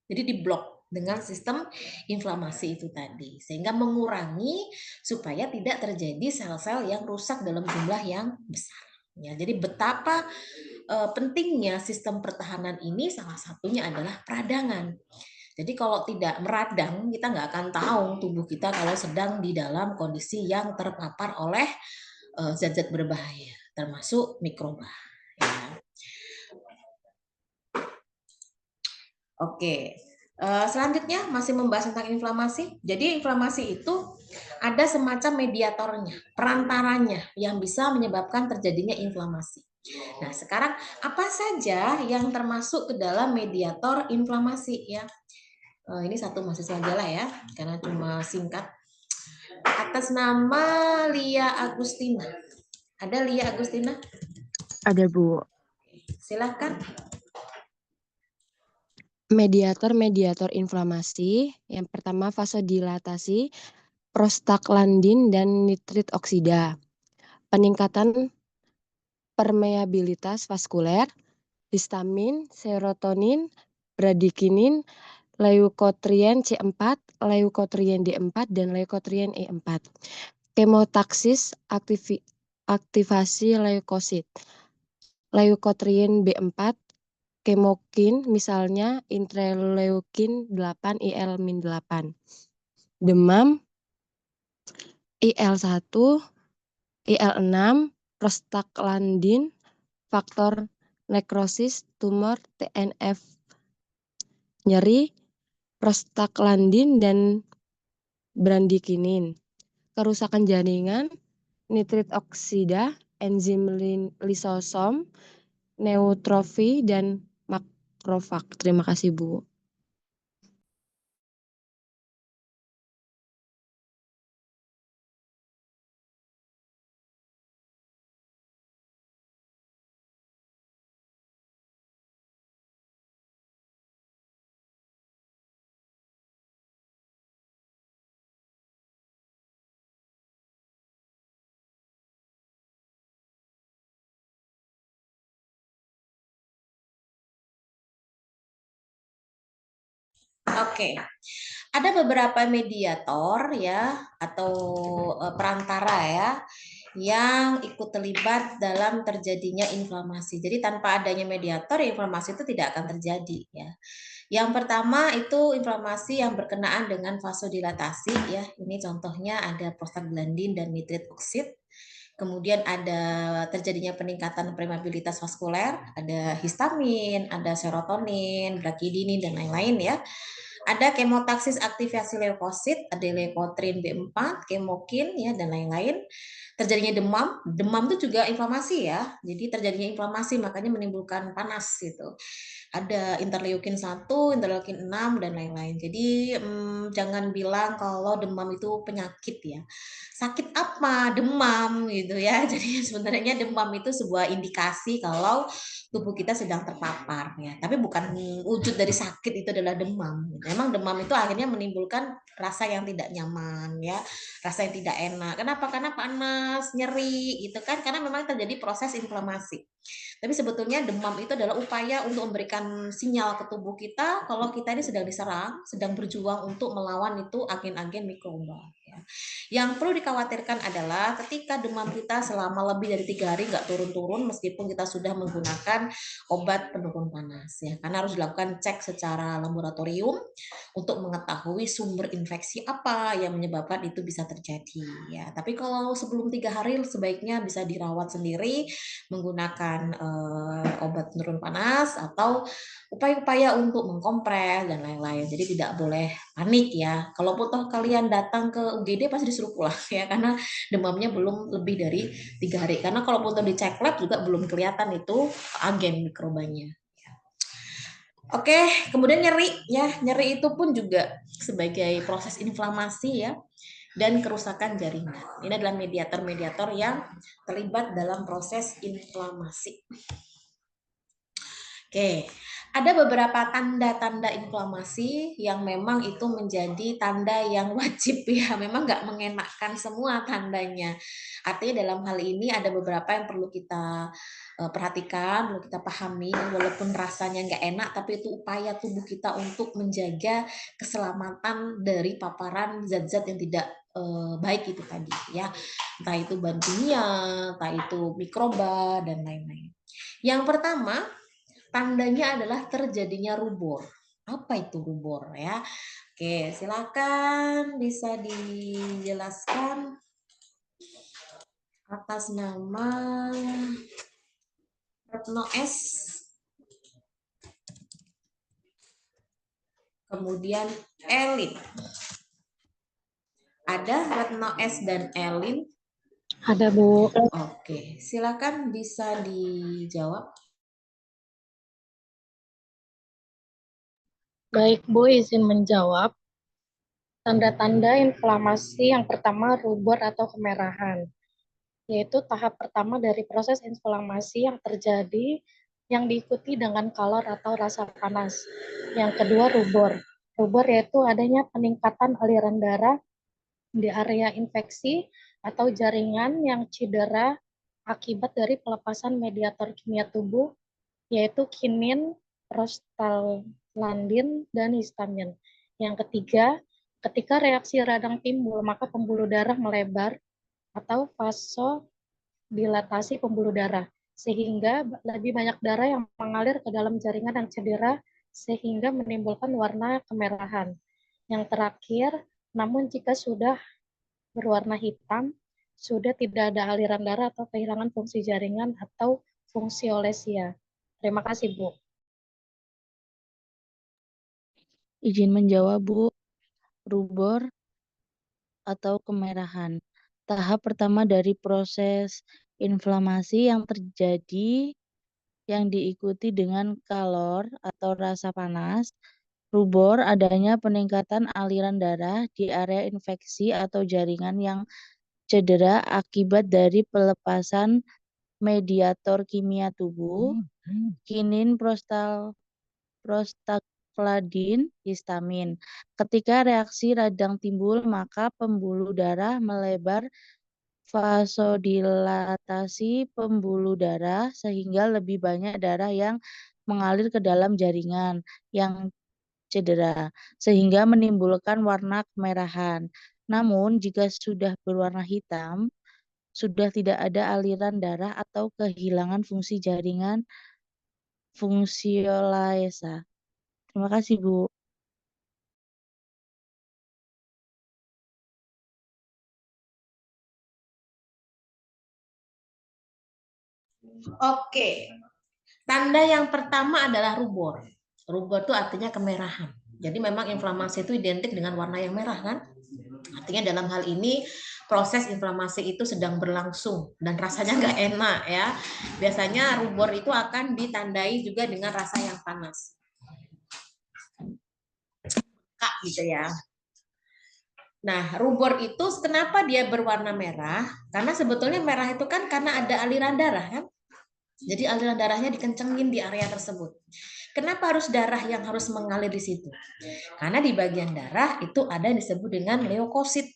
Jadi diblok dengan sistem inflamasi itu tadi, sehingga mengurangi supaya tidak terjadi sel-sel yang rusak dalam jumlah yang besar. Ya, jadi betapa pentingnya sistem pertahanan ini salah satunya adalah peradangan. Jadi kalau tidak meradang, kita nggak akan tahu tubuh kita kalau sedang di dalam kondisi yang terpapar oleh zat-zat berbahaya, termasuk mikroba. Ya. Oke, selanjutnya masih membahas tentang inflamasi. Jadi inflamasi itu ada semacam mediatornya, perantaranya yang bisa menyebabkan terjadinya inflamasi. Nah, sekarang apa saja yang termasuk ke dalam mediator inflamasi ya? Ini satu mahasiswa aja lah ya, karena cuma singkat. Atas nama Lia Agustina. Ada Lia Agustina? Ada, Bu. Silahkan. Mediator-mediator inflamasi. Yang pertama vasodilatasi, prostaglandin dan nitrit oksida. Peningkatan permeabilitas vaskuler, histamin, serotonin, bradikinin, leukotrien C4, leukotrien D4, dan leukotrien E4. Kemotaksis, aktivasi leukosit, leukotrien B4, kemokin, misalnya interleukin 8, IL-8. Demam, IL-1, IL-6, prostaglandin, faktor nekrosis, tumor, TNF, nyeri, prostaglandin, dan bradikinin. Kerusakan jaringan, nitrit oksida, enzim lisosom, neutrofi, dan makrofag. Terima kasih, Bu. Oke, ada beberapa mediator ya atau perantara ya yang ikut terlibat dalam terjadinya inflamasi. Jadi tanpa adanya mediator, inflamasi itu tidak akan terjadi ya. Yang pertama itu inflamasi yang berkenaan dengan vasodilatasi ya. Ini contohnya ada prostaglandin dan nitrit oksid. Kemudian ada terjadinya peningkatan permeabilitas vaskuler, ada histamin, ada serotonin, bradikinin, dan lain-lain ya. Ada kemotaksis aktivasi leukosit, ada leukotrin B4, kemokin ya, dan lain-lain. Terjadinya demam, demam itu juga inflamasi ya. Jadi terjadinya inflamasi makanya menimbulkan panas gitu. Ada interleukin 1, interleukin 6, dan lain-lain. Jadi jangan bilang kalau demam itu penyakit ya. Sakit apa? Demam gitu ya. Jadi sebenarnya demam itu sebuah indikasi kalau tubuh kita sedang terpapar ya. Tapi bukan wujud dari sakit itu adalah demam. Memang demam itu akhirnya menimbulkan rasa yang tidak nyaman ya, rasa yang tidak enak. Kenapa? Karena panas, nyeri gitu kan. Karena memang terjadi proses inflamasi. Tapi sebetulnya demam itu adalah upaya untuk memberikan sinyal ke tubuh kita kalau kita ini sedang diserang, sedang berjuang untuk melawan itu agen-agen mikroba. Ya. Yang perlu dikhawatirkan adalah ketika demam kita selama lebih dari 3 hari nggak turun-turun meskipun kita sudah menggunakan obat penurun panas. Ya. Karena harus dilakukan cek secara laboratorium untuk mengetahui sumber infeksi apa yang menyebabkan itu bisa terjadi. Ya. Tapi kalau sebelum 3 hari sebaiknya bisa dirawat sendiri menggunakan obat penurun panas atau upaya-upaya untuk mengkompres dan lain-lain. Jadi tidak boleh panik ya. Kalau toh kalian datang ke UGD pasti disuruh pulang ya karena demamnya belum lebih dari 3 hari. Karena kalau toh dicek lab juga belum kelihatan itu agen mikrobanya. Oke, kemudian nyeri ya. Nyeri itu pun juga sebagai proses inflamasi ya dan kerusakan jaringan. Ini adalah mediator-mediator yang terlibat dalam proses inflamasi. Oke, ada beberapa tanda-tanda inflamasi yang memang itu menjadi tanda yang wajib ya, memang nggak mengenakan semua tandanya. Artinya dalam hal ini ada beberapa yang perlu kita perhatikan, perlu kita pahami, walaupun rasanya nggak enak, tapi itu upaya tubuh kita untuk menjaga keselamatan dari paparan zat-zat yang tidak baik itu tadi ya, entah itu bahan kimia, entah itu mikroba dan lain-lain. Yang pertama, tandanya adalah terjadinya rubor. Apa itu rubor ya? Oke, silakan bisa dijelaskan atas nama Retno S. Kemudian Elin. Ada Retno S dan Elin? Ada, Bu. Oke, silakan bisa dijawab. Baik, Bu, izin menjawab. Tanda-tanda inflamasi yang pertama rubor atau kemerahan, yaitu tahap pertama dari proses inflamasi yang terjadi yang diikuti dengan kalor atau rasa panas. Yang kedua, rubor. Rubor yaitu adanya peningkatan aliran darah di area infeksi atau jaringan yang cedera akibat dari pelepasan mediator kimia tubuh, yaitu kinin, prostaglandin, dan histamin. Yang ketiga, ketika reaksi radang timbul, maka pembuluh darah melebar atau vasodilatasi pembuluh darah, sehingga lebih banyak darah yang mengalir ke dalam jaringan yang cedera, sehingga menimbulkan warna kemerahan. Yang terakhir, namun jika sudah berwarna hitam, sudah tidak ada aliran darah atau kehilangan fungsi jaringan atau fungsi olesia. Terima kasih, Bu. Izin menjawab, Bu. Rubor atau kemerahan. Tahap pertama dari proses inflamasi yang terjadi yang diikuti dengan kalor atau rasa panas. Rubor adanya peningkatan aliran darah di area infeksi atau jaringan yang cedera akibat dari pelepasan mediator kimia tubuh, kinin, prostaglandin, histamin. Ketika reaksi radang timbul, maka pembuluh darah melebar, vasodilatasi pembuluh darah sehingga lebih banyak darah yang mengalir ke dalam jaringan yang cedera, sehingga menimbulkan warna kemerahan. Namun, jika sudah berwarna hitam, sudah tidak ada aliran darah atau kehilangan fungsi jaringan fungsi oleasa. Terima kasih, Bu. Oke, tanda yang pertama adalah rubor. Rubor itu artinya kemerahan. Jadi memang inflamasi itu identik dengan warna yang merah kan? Artinya dalam hal ini proses inflamasi itu sedang berlangsung dan rasanya nggak enak ya. Biasanya rubor itu akan ditandai juga dengan rasa yang panas. Kak gitu ya. Nah, rubor itu kenapa dia berwarna merah? Karena sebetulnya merah itu kan karena ada aliran darah kan? Jadi aliran darahnya dikencengin di area tersebut. Kenapa harus darah yang harus mengalir di situ? Karena di bagian darah itu ada yang disebut dengan leukosit,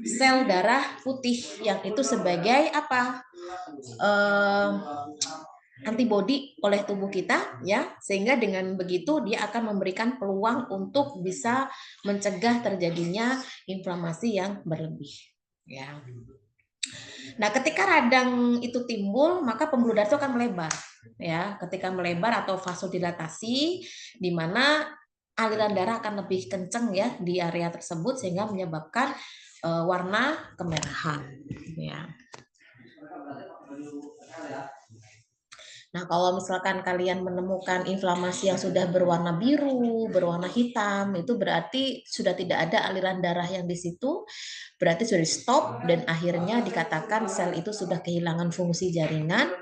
sel darah putih yang itu sebagai apa? Antibodi oleh tubuh kita ya, sehingga dengan begitu dia akan memberikan peluang untuk bisa mencegah terjadinya inflamasi yang berlebih ya. Nah, ketika radang itu timbul, maka pembuluh darah itu akan melebar. Ya, ketika melebar atau vasodilatasi, di mana aliran darah akan lebih kencang ya di area tersebut sehingga menyebabkan warna kemerahan. Ya. Nah, kalau misalkan kalian menemukan inflamasi yang sudah berwarna biru, berwarna hitam, itu berarti sudah tidak ada aliran darah yang di situ, berarti sudah di stop dan akhirnya dikatakan sel itu sudah kehilangan fungsi jaringan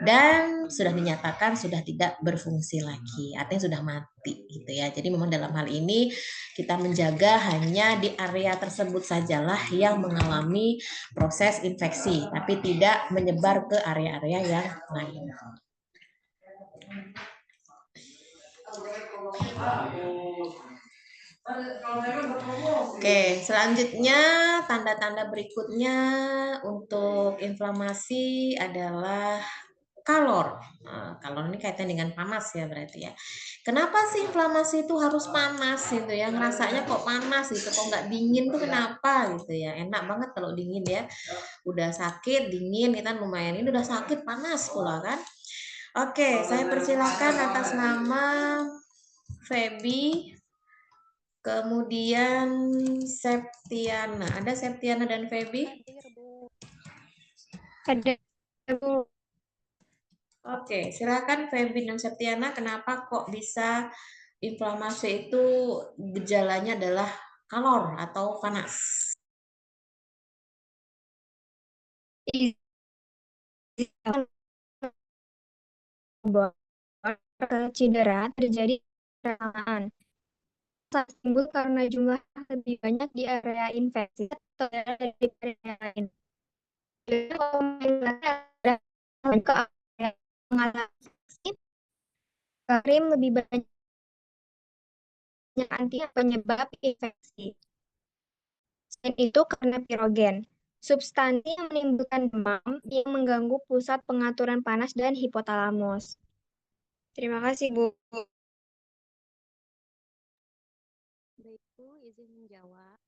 dan sudah dinyatakan sudah tidak berfungsi lagi, artinya sudah mati gitu ya. Jadi memang dalam hal ini kita menjaga hanya di area tersebut sajalah yang mengalami proses infeksi, tapi tidak menyebar ke area-area yang lain. Oke, selanjutnya tanda-tanda berikutnya untuk inflamasi adalah kalor. Nah, kalor ini kaitan dengan panas ya berarti ya. Kenapa sih inflamasi itu harus panas gitu ya? Ngerasanya kok panas gitu, kok nggak dingin tuh kenapa gitu ya? Enak banget kalau dingin ya. Udah sakit, dingin, kita lumayan. Ini udah sakit, panas pula kan. Oke, saya persilakan atas nama Feby, kemudian Septiana. Ada Septiana dan Feby? Ada, Bu. Oke, silakan Feby dan Septiana. Kenapa kok bisa inflamasi itu gejalanya adalah kalor atau panas? Cedera terjadi kecelakaan. Timbul karena jumlah lebih banyak di area infeksi atau di area lain. Ke area mengalami krim lebih banyak anti penyebab infeksi. Selain itu karena pirogen, substansi yang menimbulkan demam yang mengganggu pusat pengaturan panas dan hipotalamus. Terima kasih, Bu. Baik, Bu, izin menjawab.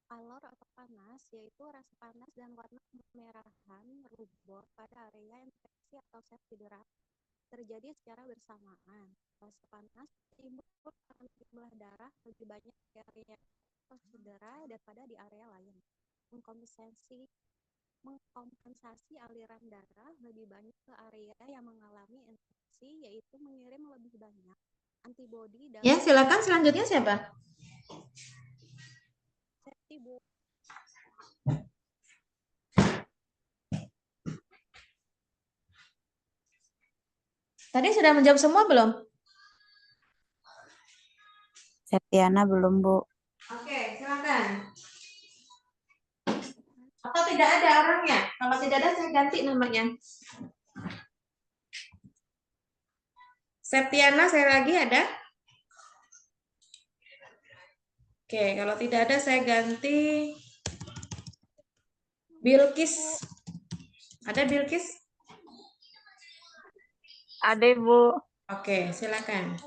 Kalor atau panas yaitu rasa panas dan warna kemerahan rubor pada area infeksi atau sel cedera terjadi secara bersamaan. Rasa panas timbul karena jumlah darah lebih banyak di area cedera daripada di area lain. Mengkompensasi aliran darah lebih banyak ke area yang mengalami infeksi, yaitu mengirim lebih banyak antibodi dalam... Ya, silakan selanjutnya siapa? Bu. Tadi sudah menjawab semua belum? Septiana belum, Bu. Oke, silakan. Atau tidak ada orangnya? Kalau tidak ada, saya ganti namanya. Septiana, saya lagi ada? Oke, kalau tidak ada, saya ganti Bilkis. Ada Bilkis? Ada, Bu. Oke, silakan.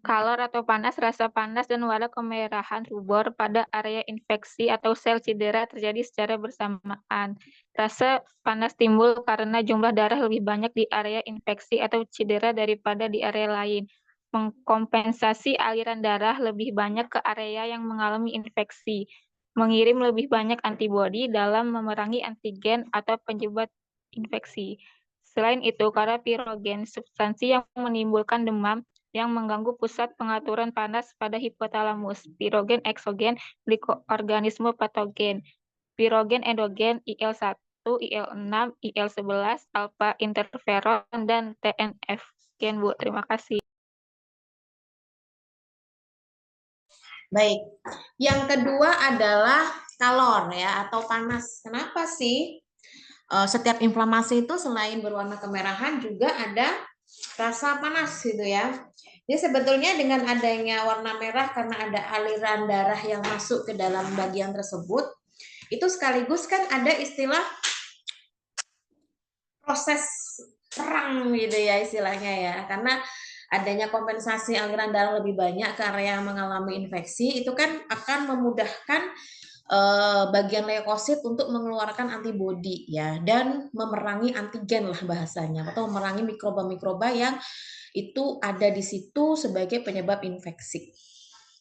Kalor atau panas, rasa panas dan warna kemerahan rubor pada area infeksi atau sel cedera terjadi secara bersamaan. Rasa panas timbul karena jumlah darah lebih banyak di area infeksi atau cedera daripada di area lain. Mengkompensasi aliran darah lebih banyak ke area yang mengalami infeksi. Mengirim lebih banyak antibodi dalam memerangi antigen atau penyebab infeksi. Selain itu, karena pirogen, substansi yang menimbulkan demam, yang mengganggu pusat pengaturan panas pada hipotalamus, pirogen eksogen, mikroorganisme patogen, pirogen endogen, IL-1, IL-6, IL-11, alfa interferon, dan TNF. Sekian, Bu. Terima kasih. Baik, yang kedua adalah kalor ya atau panas. Kenapa sih setiap inflamasi itu selain berwarna kemerahan juga ada rasa panas gitu ya. Jadi sebetulnya dengan adanya warna merah karena ada aliran darah yang masuk ke dalam bagian tersebut, itu sekaligus kan ada istilah proses perang gitu ya istilahnya ya. Karena adanya kompensasi aliran darah lebih banyak ke area yang mengalami infeksi, itu kan akan memudahkan bagian leukosit untuk mengeluarkan antibodi ya dan memerangi antigen lah bahasanya atau memerangi mikroba-mikroba yang itu ada di situ sebagai penyebab infeksi.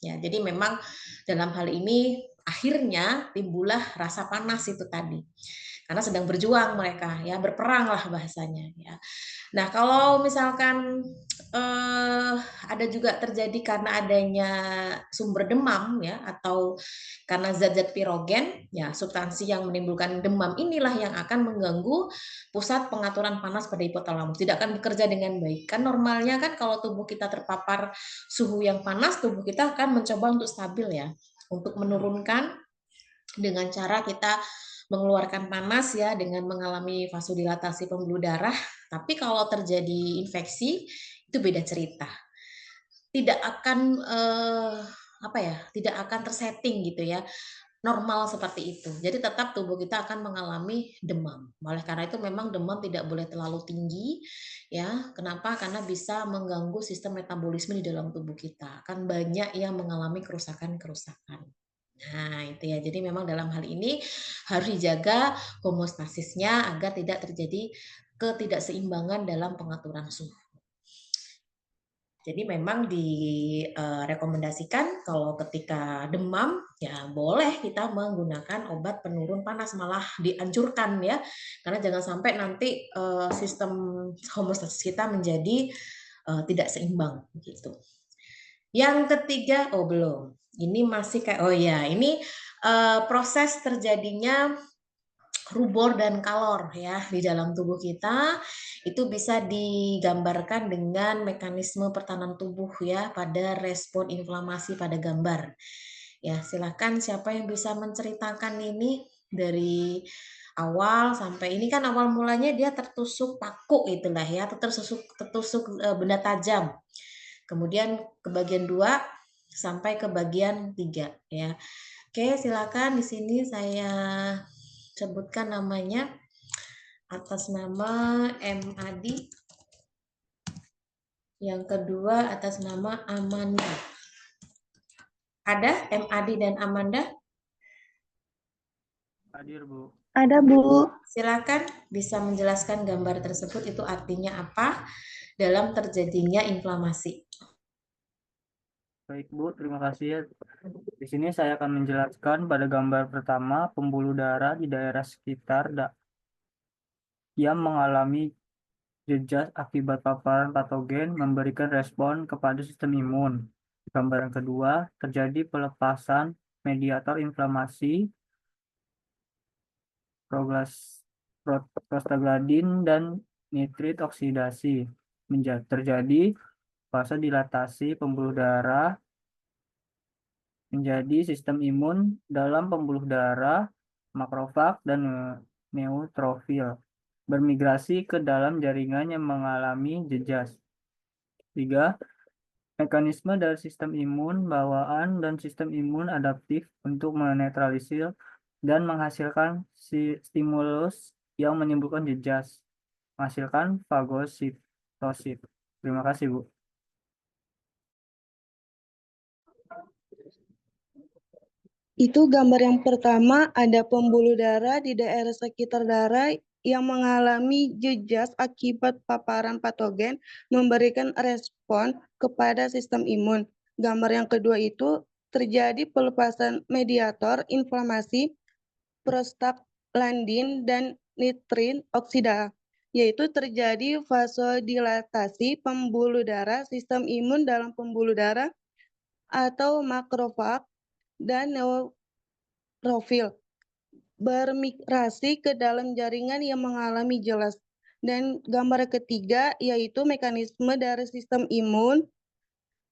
Ya, jadi memang dalam hal ini akhirnya timbullah rasa panas itu tadi. Karena sedang berjuang mereka ya, berperang lah bahasanya ya. Nah, kalau misalkan ada juga terjadi karena adanya sumber demam ya atau karena zat-zat pirogen ya, substansi yang menimbulkan demam inilah yang akan mengganggu pusat pengaturan panas pada hipotalamus, tidak akan bekerja dengan baik. Kan normalnya kan kalau tubuh kita terpapar suhu yang panas, tubuh kita akan mencoba untuk stabil ya, untuk menurunkan dengan cara kita mengeluarkan panas ya dengan mengalami vasodilatasi pembuluh darah, tapi kalau terjadi infeksi itu beda cerita. Tidak akan tidak akan tersetting gitu ya, normal seperti itu. Jadi tetap tubuh kita akan mengalami demam. Oleh karena itu memang demam tidak boleh terlalu tinggi ya. Kenapa? Karena bisa mengganggu sistem metabolisme di dalam tubuh kita. Akan banyak yang mengalami kerusakan-kerusakan. Nah, itu ya. Jadi memang dalam hal ini harus dijaga homeostasisnya agar tidak terjadi ketidakseimbangan dalam pengaturan suhu. Jadi memang direkomendasikan kalau ketika demam ya boleh kita menggunakan obat penurun panas, malah dianjurkan ya. Karena jangan sampai nanti sistem homeostasis kita menjadi tidak seimbang gitu. Yang ketiga, belum. Ini masih ini proses terjadinya rubor dan kalor ya di dalam tubuh kita itu bisa digambarkan dengan mekanisme pertahanan tubuh ya pada respon inflamasi pada gambar. Ya, silakan siapa yang bisa menceritakan ini dari awal sampai ini kan awal mulanya dia tertusuk paku itulah ya, atau tertusuk benda tajam. Kemudian ke bagian 2 sampai ke bagian 3 ya. Oke, silakan di sini saya sebutkan namanya atas nama M. Adi, yang kedua atas nama Amanda. Ada M. Adi dan Amanda? Hadir, Bu. Ada, Bu. Silakan bisa menjelaskan gambar tersebut itu artinya apa dalam terjadinya inflamasi. Baik, Bu, terima kasih ya. Di sini saya akan menjelaskan pada gambar pertama pembuluh darah di daerah sekitar yang mengalami jejas akibat paparan patogen memberikan respon kepada sistem imun. Gambar yang kedua, terjadi pelepasan mediator inflamasi, prostaglandin dan nitrit oksidasi. Terjadi vasodilatasi pembuluh darah menjadi sistem imun dalam pembuluh darah, makrofag dan neutrofil bermigrasi ke dalam jaringan yang mengalami jejas. 3. Mekanisme dari sistem imun bawaan dan sistem imun adaptif untuk menetralisir dan menghasilkan stimulus yang menimbulkan jejas, menghasilkan fagositosis. Terima kasih, Bu. Itu gambar yang pertama, ada pembuluh darah di daerah sekitar darah yang mengalami jejas akibat paparan patogen memberikan respon kepada sistem imun. Gambar yang kedua itu terjadi pelepasan mediator inflamasi, prostaglandin dan nitrin oksida, yaitu terjadi vasodilatasi pembuluh darah sistem imun dalam pembuluh darah atau makrofag dan neutrofil bermigrasi ke dalam jaringan yang mengalami jelas. Dan gambar ketiga yaitu mekanisme dari sistem imun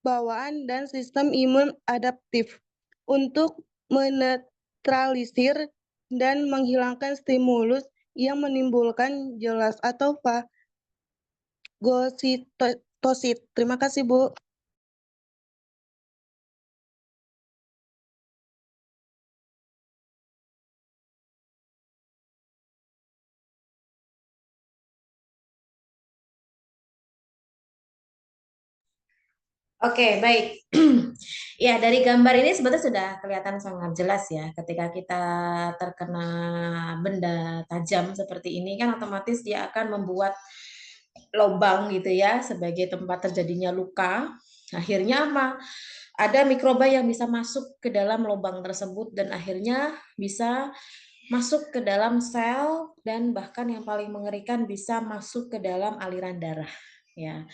bawaan dan sistem imun adaptif untuk menetralisir dan menghilangkan stimulus yang menimbulkan jelas atau fagositosis. Terima kasih, Bu. Oke, baik. Ya, dari gambar ini sebetulnya sudah kelihatan sangat jelas ya. Ketika kita terkena benda tajam seperti ini kan otomatis dia akan membuat lubang gitu ya sebagai tempat terjadinya luka. Akhirnya apa? Ada mikroba yang bisa masuk ke dalam lubang tersebut dan akhirnya bisa masuk ke dalam sel dan bahkan yang paling mengerikan bisa masuk ke dalam aliran darah ya.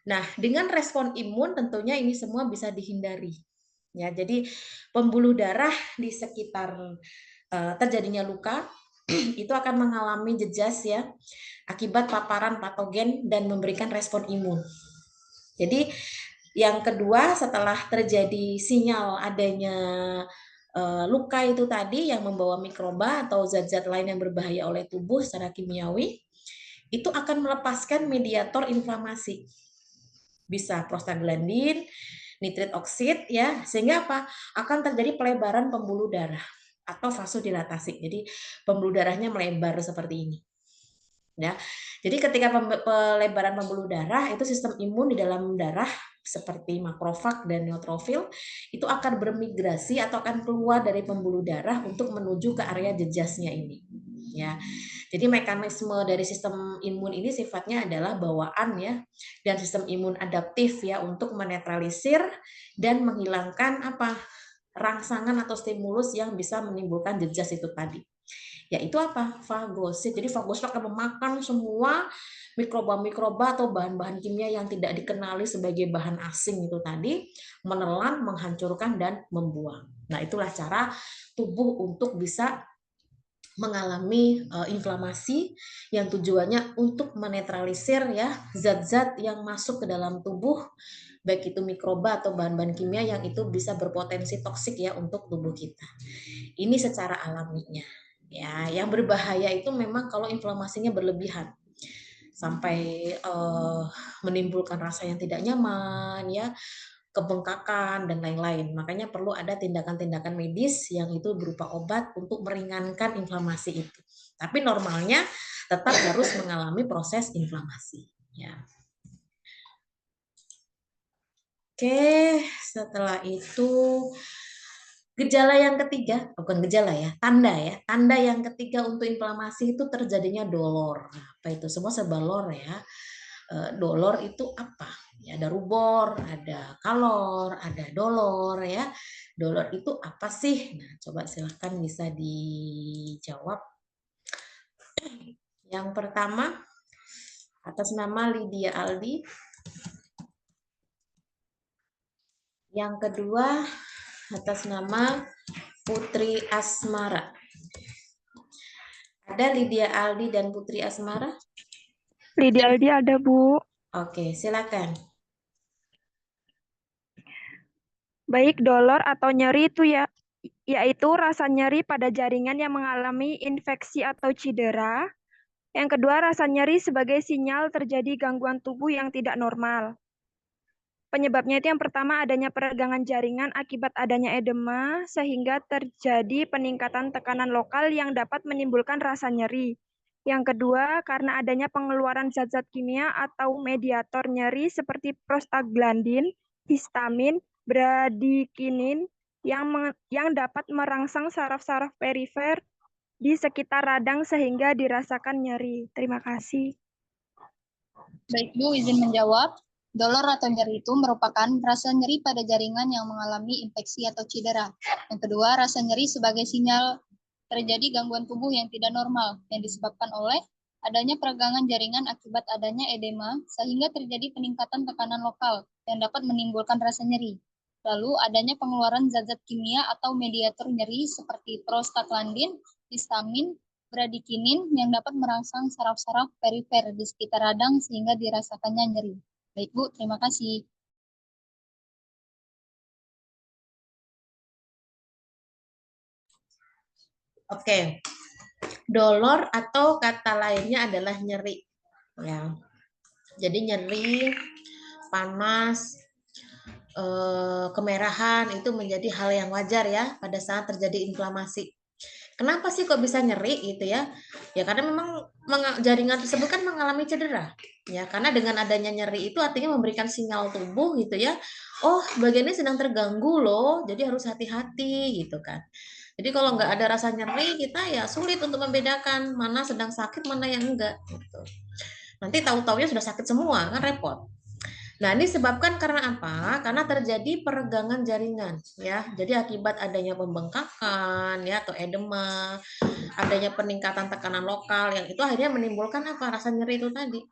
Nah, dengan respon imun tentunya ini semua bisa dihindari. Ya, jadi pembuluh darah di sekitar terjadinya luka itu akan mengalami jejas ya akibat paparan patogen dan memberikan respon imun. Jadi yang kedua setelah terjadi sinyal adanya luka itu tadi yang membawa mikroba atau zat-zat lain yang berbahaya oleh tubuh secara kimiawi, itu akan melepaskan mediator inflamasi. Bisa prostaglandin, nitrit oksid ya, sehingga apa? Akan terjadi pelebaran pembuluh darah atau vasodilatasi. Jadi pembuluh darahnya melebar seperti ini. Ya. Jadi ketika pelebaran pembuluh darah, itu sistem imun di dalam darah seperti makrofag dan neutrofil itu akan bermigrasi atau akan keluar dari pembuluh darah untuk menuju ke area jejasnya ini. Ya. Jadi mekanisme dari sistem imun ini sifatnya adalah bawaan ya, dan sistem imun adaptif ya untuk menetralisir dan menghilangkan apa? Rangsangan atau stimulus yang bisa menimbulkan jejas itu tadi. Yaitu apa? Fagosit. Jadi fagosit akan memakan semua mikroba-mikroba atau bahan-bahan kimia yang tidak dikenali sebagai bahan asing itu tadi, menelan, menghancurkan, dan membuang. Nah, itulah cara tubuh untuk bisa mengalami inflamasi yang tujuannya untuk menetralisir ya zat-zat yang masuk ke dalam tubuh, baik itu mikroba atau bahan-bahan kimia yang itu bisa berpotensi toksik ya untuk tubuh kita. Ini secara alaminya. Ya, yang berbahaya itu memang kalau inflamasinya berlebihan sampai menimbulkan rasa yang tidak nyaman ya, kebengkakan dan lain-lain. Makanya perlu ada tindakan-tindakan medis yang itu berupa obat untuk meringankan inflamasi itu. Tapi normalnya tetap harus mengalami proses inflamasi ya. Oke, setelah itu gejala yang ketiga, bukan gejala ya, tanda ya. Tanda yang ketiga untuk inflamasi itu terjadinya dolor. Apa itu? Semua serba lor ya. Dolor itu apa? Ya, ada rubor, ada kalor, ada dolor ya. Dolor itu apa sih? Nah, coba silahkan bisa dijawab. Yang pertama, atas nama Lydia Aldi. Yang kedua, atas nama Putri Asmara. Ada Lydia Aldi dan Putri Asmara? Lydia Aldi ada, Bu. Oke, silakan. Baik, dolor atau nyeri itu ya, yaitu rasa nyeri pada jaringan yang mengalami infeksi atau cedera. Yang kedua, rasa nyeri sebagai sinyal terjadi gangguan tubuh yang tidak normal. Penyebabnya itu yang pertama adanya peregangan jaringan akibat adanya edema sehingga terjadi peningkatan tekanan lokal yang dapat menimbulkan rasa nyeri. Yang kedua, karena adanya pengeluaran zat-zat kimia atau mediator nyeri seperti prostaglandin, histamin, bradikinin yang dapat merangsang saraf-saraf perifer di sekitar radang sehingga dirasakan nyeri. Terima kasih. Baik, Bu, izin menjawab. Dolor atau nyeri itu merupakan rasa nyeri pada jaringan yang mengalami infeksi atau cedera. Yang kedua, rasa nyeri sebagai sinyal terjadi gangguan tubuh yang tidak normal yang disebabkan oleh adanya peregangan jaringan akibat adanya edema sehingga terjadi peningkatan tekanan lokal yang dapat menimbulkan rasa nyeri. Lalu adanya pengeluaran zat-zat kimia atau mediator nyeri seperti prostaglandin, histamin, bradikinin yang dapat merangsang saraf-saraf perifer di sekitar radang sehingga dirasakannya nyeri. Baik, Bu, terima kasih. Oke. Dolor atau kata lainnya adalah nyeri. Ya. Jadi nyeri, panas, kemerahan itu menjadi hal yang wajar ya pada saat terjadi inflamasi. Kenapa sih kok bisa nyeri gitu ya? Ya karena memang jaringan tersebut kan mengalami cedera. Ya, karena dengan adanya nyeri itu artinya memberikan sinyal tubuh gitu ya. Oh, bagian ini sedang terganggu loh, jadi harus hati-hati gitu kan. Jadi kalau nggak ada rasa nyeri, kita ya sulit untuk membedakan mana sedang sakit, mana yang enggak gitu. Nanti tahu-taunya sudah sakit semua, kan repot. Nah, ini disebabkan karena apa? Karena terjadi peregangan jaringan, ya. Jadi akibat adanya pembengkakan, ya, atau edema, adanya peningkatan tekanan lokal, yang itu akhirnya menimbulkan apa? Rasa nyeri itu tadi.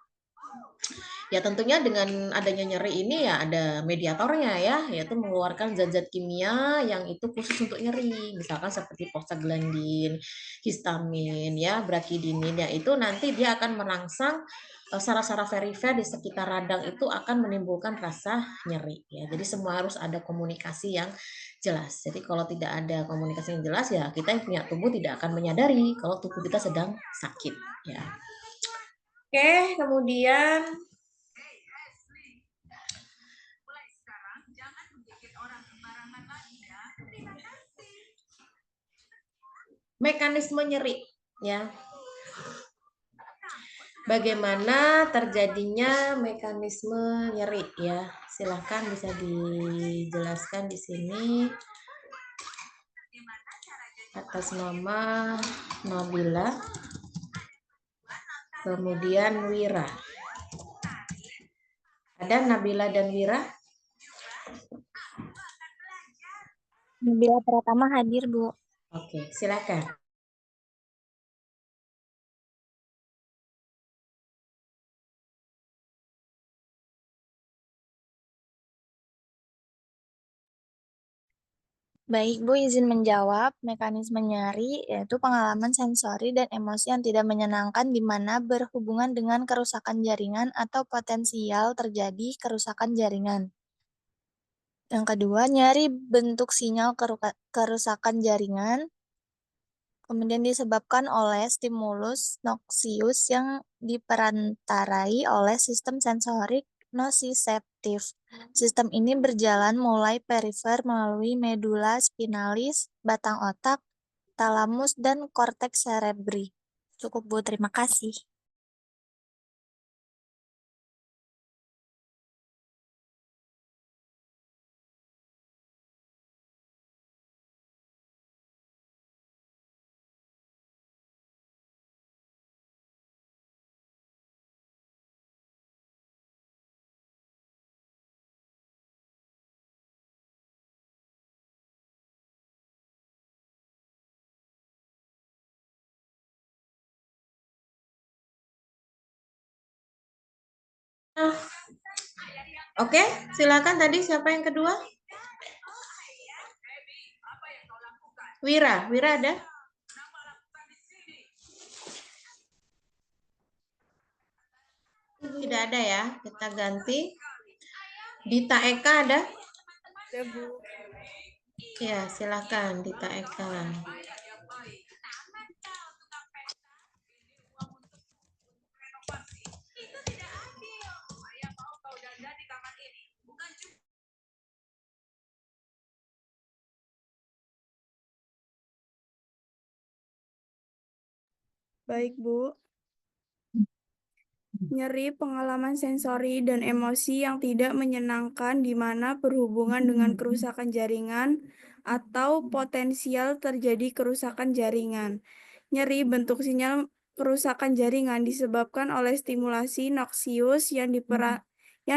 Ya, tentunya dengan adanya nyeri ini ya ada mediatornya ya, yaitu mengeluarkan zat-zat kimia yang itu khusus untuk nyeri, misalkan seperti prostaglandin, histamin, ya, bradikinin, ya itu nanti dia akan merangsang saraf-saraf perifer di sekitar radang itu akan menimbulkan rasa nyeri ya. Jadi semua harus ada komunikasi yang jelas. Jadi kalau tidak ada komunikasi yang jelas ya kita yang punya tubuh tidak akan menyadari kalau tubuh kita sedang sakit ya. Oke, kemudian mekanisme nyeri ya. Bagaimana terjadinya mekanisme nyeri ya? Silahkan bisa dijelaskan di sini atas nama Nabila, kemudian Wira. Ada Nabila dan Wira? Nabila Pratama hadir, Bu. Oke, silakan. Baik, Bu, izin menjawab. Mekanisme nyeri yaitu pengalaman sensori dan emosi yang tidak menyenangkan di mana berhubungan dengan kerusakan jaringan atau potensial terjadi kerusakan jaringan. Yang kedua, nyeri bentuk sinyal kerusakan jaringan, kemudian disebabkan oleh stimulus noksius yang diperantarai oleh sistem sensorik nosiceptif. Sistem ini berjalan mulai perifer melalui medula spinalis, batang otak, talamus, dan korteks cerebri. Cukup, Bu. Terima kasih. Oke, silakan tadi siapa yang kedua? Wira, Wira ada? Tidak ada ya, kita ganti. Dita Eka ada? Ada, Bu. Ya, silakan Dita Eka. Baik, Bu. Nyeri pengalaman sensori dan emosi yang tidak menyenangkan di mana berhubungan dengan kerusakan jaringan atau potensial terjadi kerusakan jaringan. Nyeri bentuk sinyal kerusakan jaringan disebabkan oleh stimulasi noksius yang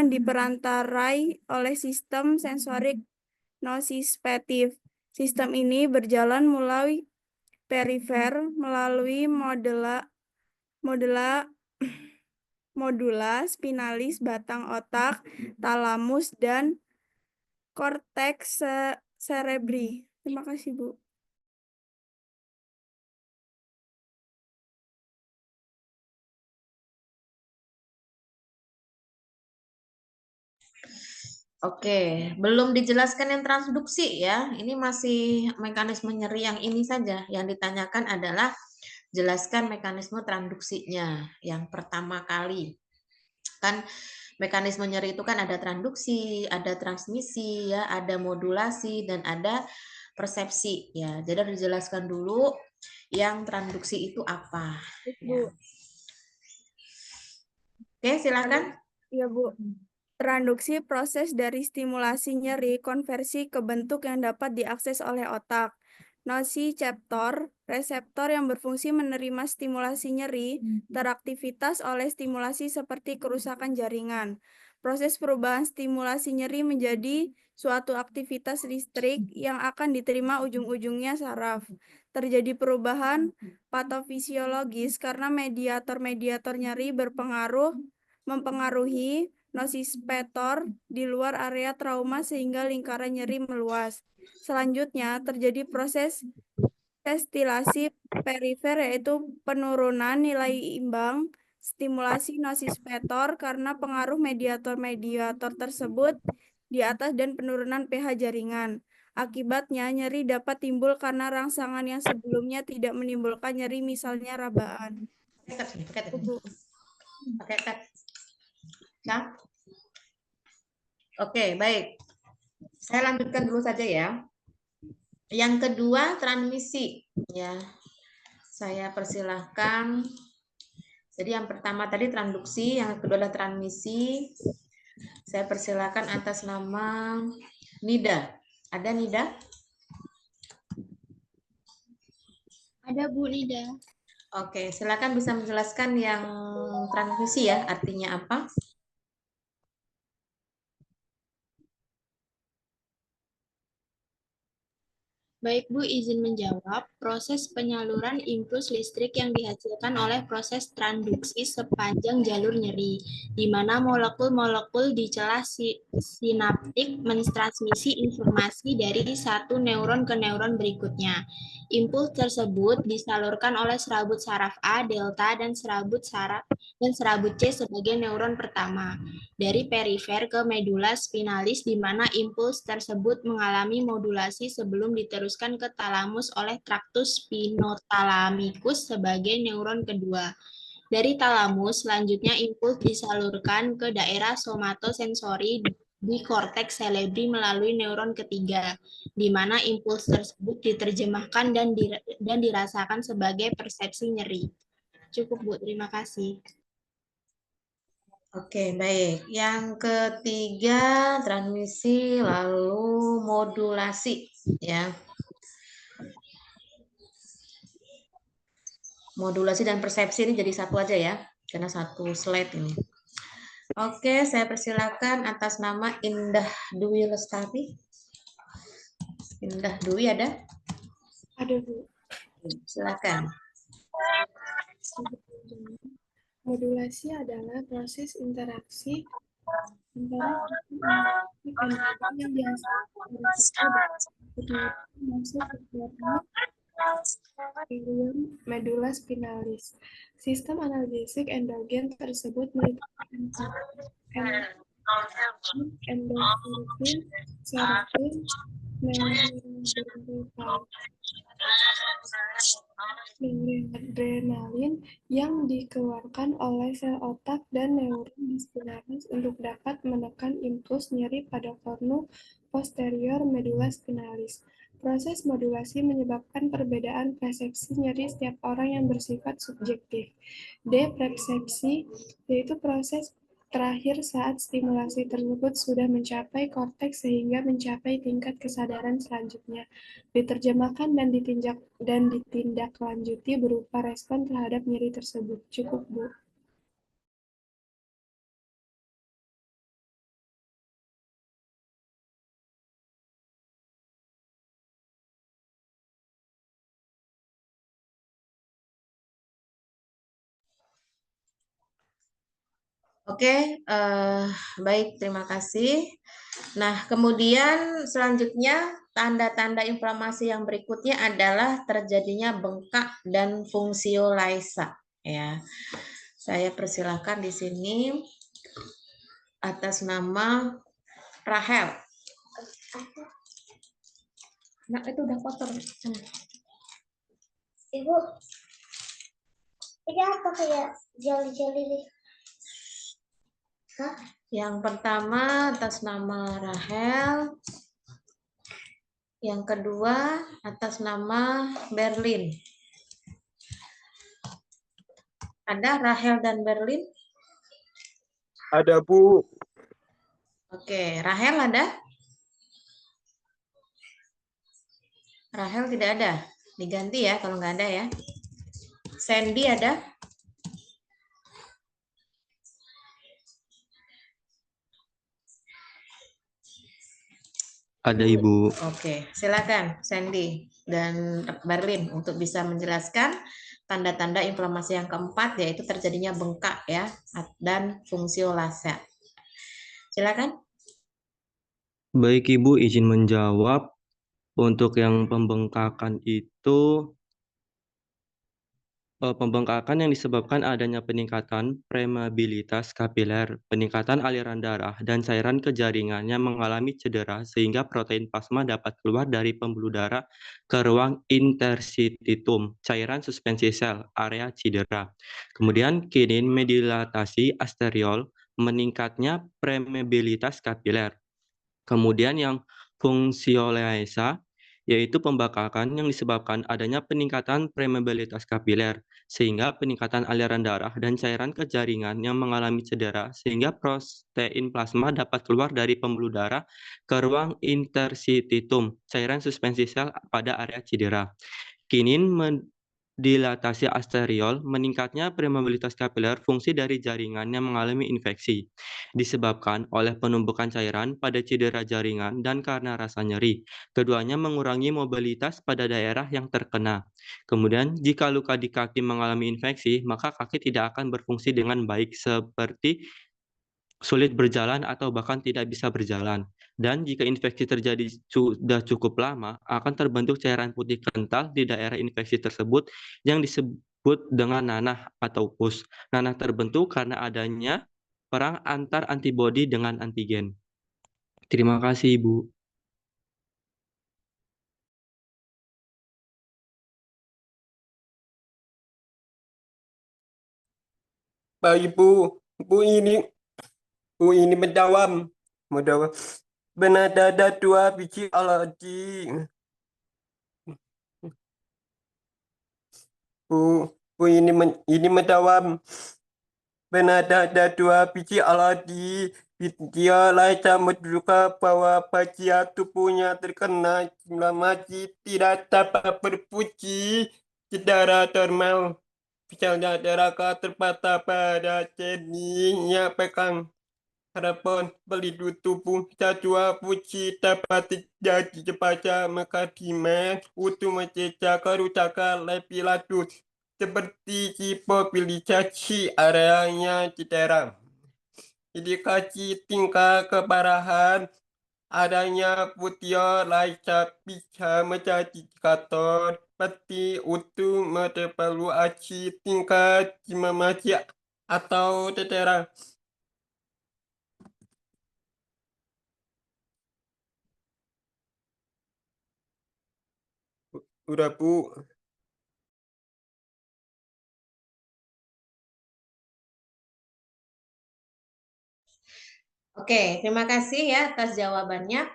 diperantarai oleh sistem sensorik nosiceptif. Sistem ini berjalan mulai perifer melalui modula spinalis, batang otak, talamus, dan korteks cerebri. Terima kasih, Bu. Oke, belum dijelaskan yang transduksi ya. Ini masih mekanisme nyeri yang ini saja. Yang ditanyakan adalah jelaskan mekanisme transduksinya yang pertama kali. Kan mekanisme nyeri itu kan ada transduksi, ada transmisi ya, ada modulasi dan ada persepsi ya. Jadi harus dijelaskan dulu yang transduksi itu apa. Ya. Oke, silakan. Iya, Bu. Transduksi proses dari stimulasi nyeri konversi ke bentuk yang dapat diakses oleh otak. Nosiceptor, reseptor yang berfungsi menerima stimulasi nyeri, teraktivitas oleh stimulasi seperti kerusakan jaringan. Proses perubahan stimulasi nyeri menjadi suatu aktivitas listrik yang akan diterima ujung-ujungnya saraf. Terjadi perubahan patofisiologis karena mediator-mediator nyeri mempengaruhi nosiceptor di luar area trauma sehingga lingkaran nyeri meluas. Selanjutnya, terjadi proses testilasi perifer yaitu penurunan nilai imbang stimulasi nociceptor karena pengaruh mediator-mediator tersebut di atas dan penurunan pH jaringan. Akibatnya, nyeri dapat timbul karena rangsangan yang sebelumnya tidak menimbulkan nyeri, misalnya rabaan. Pakai tab. Nah, oke, baik. Saya lanjutkan dulu saja ya. Yang kedua, transmisi. Ya, saya persilahkan. Jadi yang pertama tadi transduksi, yang kedua adalah transmisi. Saya persilahkan atas nama Nida. Ada Nida? Ada Bu Nida. Oke, silakan bisa menjelaskan yang transmisi ya, artinya apa? Baik Bu, izin menjawab. Proses penyaluran impuls listrik yang dihasilkan oleh proses transduksi sepanjang jalur nyeri, di mana molekul-molekul di celah sinaptik mentransmisi informasi dari satu neuron ke neuron berikutnya. Impuls tersebut disalurkan oleh serabut saraf A, delta, dan serabut C sebagai neuron pertama dari perifer ke medula spinalis, di mana impuls tersebut mengalami modulasi sebelum diteruskan ke talamus oleh traktus spinothalamikus sebagai neuron kedua. Dari talamus, selanjutnya impuls disalurkan ke daerah somatosensori di korteks cerebri melalui neuron ketiga, di mana impuls tersebut diterjemahkan dan dirasakan sebagai persepsi nyeri. Cukup Bu, terima kasih. Oke, baik. Yang ketiga, transmisi lalu modulasi ya. Modulasi dan persepsi ini jadi satu aja ya, karena satu slide ini. Oke, saya persilakan atas nama Indah Dwi Lestari. Indah Dwi ada? Ada Bu. Silakan. Modulasi adalah proses interaksi antara yang dihasilkan masuk ke medula spinalis. Sistem analgesik endogen tersebut melibatkan endorfin, serapin, noradrenalin yang dikeluarkan oleh sel otak dan neuron di spinalis untuk dapat menekan impuls nyeri pada kornu posterior medula spinalis. Proses modulasi menyebabkan perbedaan persepsi nyeri setiap orang yang bersifat subjektif. Deprepsepsi yaitu proses terakhir saat stimulasi tersebut sudah mencapai korteks sehingga mencapai tingkat kesadaran selanjutnya, diterjemahkan dan ditindaklanjuti berupa respon terhadap nyeri tersebut. Cukup, Bu. Oke, baik, terima kasih. Nah, kemudian selanjutnya tanda-tanda inflamasi yang berikutnya adalah terjadinya bengkak dan fungsiolisa. Ya, saya persilahkan di sini atas nama Rahel. Nah, itu udah kotor. Ibu, ini apa kayak jeli-jeli nih? Yang pertama atas nama Rahel. Yang kedua atas nama Berlin. Ada Rahel dan Berlin? Ada, Bu. Oke, Rahel ada? Rahel tidak ada. Diganti ya kalau nggak ada ya. Sandy ada? Ada, Ibu. Oke, silakan Sandy dan Berlin untuk bisa menjelaskan tanda-tanda inflamasi yang keempat, yaitu terjadinya bengkak ya dan fungsiolisa. Silakan. Baik, Ibu, izin menjawab. Untuk yang pembengkakan itu Pembengkakan yang disebabkan adanya peningkatan permeabilitas kapiler, peningkatan aliran darah, dan cairan ke jaringannya mengalami cedera sehingga protein plasma dapat keluar dari pembuluh darah ke ruang interstitium, cairan suspensi sel, area cedera. Kemudian kinin medilatasi arteriol, meningkatnya permeabilitas kapiler. Kemudian yang fungsiolesa, yaitu pembengkakan yang disebabkan adanya peningkatan permeabilitas kapiler, sehingga peningkatan aliran darah dan cairan ke jaringan yang mengalami cedera, sehingga protein plasma dapat keluar dari pembuluh darah ke ruang interstitium, cairan suspensi sel pada area cedera. Kinin dilatasi arteriol, meningkatnya permeabilitas kapiler fungsi dari jaringan yang mengalami infeksi, disebabkan oleh penumpukan cairan pada cedera jaringan dan karena rasa nyeri. Keduanya mengurangi mobilitas pada daerah yang terkena. Kemudian, jika luka di kaki mengalami infeksi, maka kaki tidak akan berfungsi dengan baik seperti sulit berjalan atau bahkan tidak bisa berjalan. Dan jika infeksi terjadi sudah cukup lama, akan terbentuk cairan putih kental di daerah infeksi tersebut yang disebut dengan nanah atau pus. Nanah terbentuk karena adanya perang antar antibodi dengan antigen. Terima kasih, Ibu. Baik, Bu. Bu ini menjawab. Benar ada 2 biji alergi. Bu ini menjawab. Benar ada 2 biji alergi. Dia lain menunjukkan bahwa bagian tubuhnya terkena inflamasi tidak dapat berfungsi secara normal. Misalnya darah terbatas pada jadinya pegang. Harapan pelindung tubuh jadwal fungsi dapat terjadi sepanjang mekanisme untuk mencegah kerusakan lebih lanjut seperti mobilisasi areanya cedera. Indikasi tingkat keparahan adanya putih laisa bisa menjadi indikator penting untuk mengevaluasi tingkat inflamasi atau cedera. Udah, Bu. Oke, terima kasih ya atas jawabannya.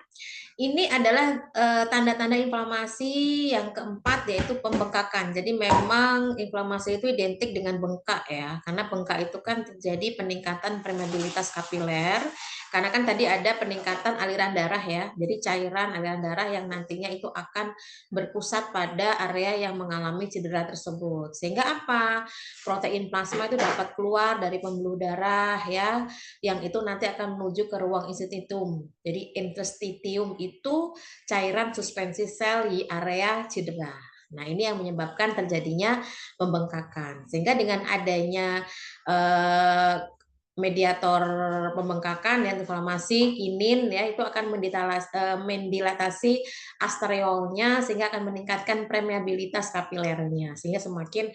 Ini adalah tanda-tanda inflamasi yang keempat, yaitu pembengkakan. Jadi memang inflamasi itu identik dengan bengkak ya, karena bengkak itu kan terjadi peningkatan permeabilitas kapiler, karena kan tadi ada peningkatan aliran darah ya, jadi cairan aliran darah yang nantinya itu akan berpusat pada area yang mengalami cedera tersebut. Sehingga apa? Protein plasma itu dapat keluar dari pembuluh darah ya, yang itu nanti akan menuju ke ruang interstitium. Jadi interstitium itu cairan suspensi sel di area cedera. Nah, ini yang menyebabkan terjadinya pembengkakan. Sehingga dengan adanya mediator pembengkakan ya, inflamasi, kinin ya, itu akan mendilatasi arteriolnya sehingga akan meningkatkan permeabilitas kapilernya sehingga semakin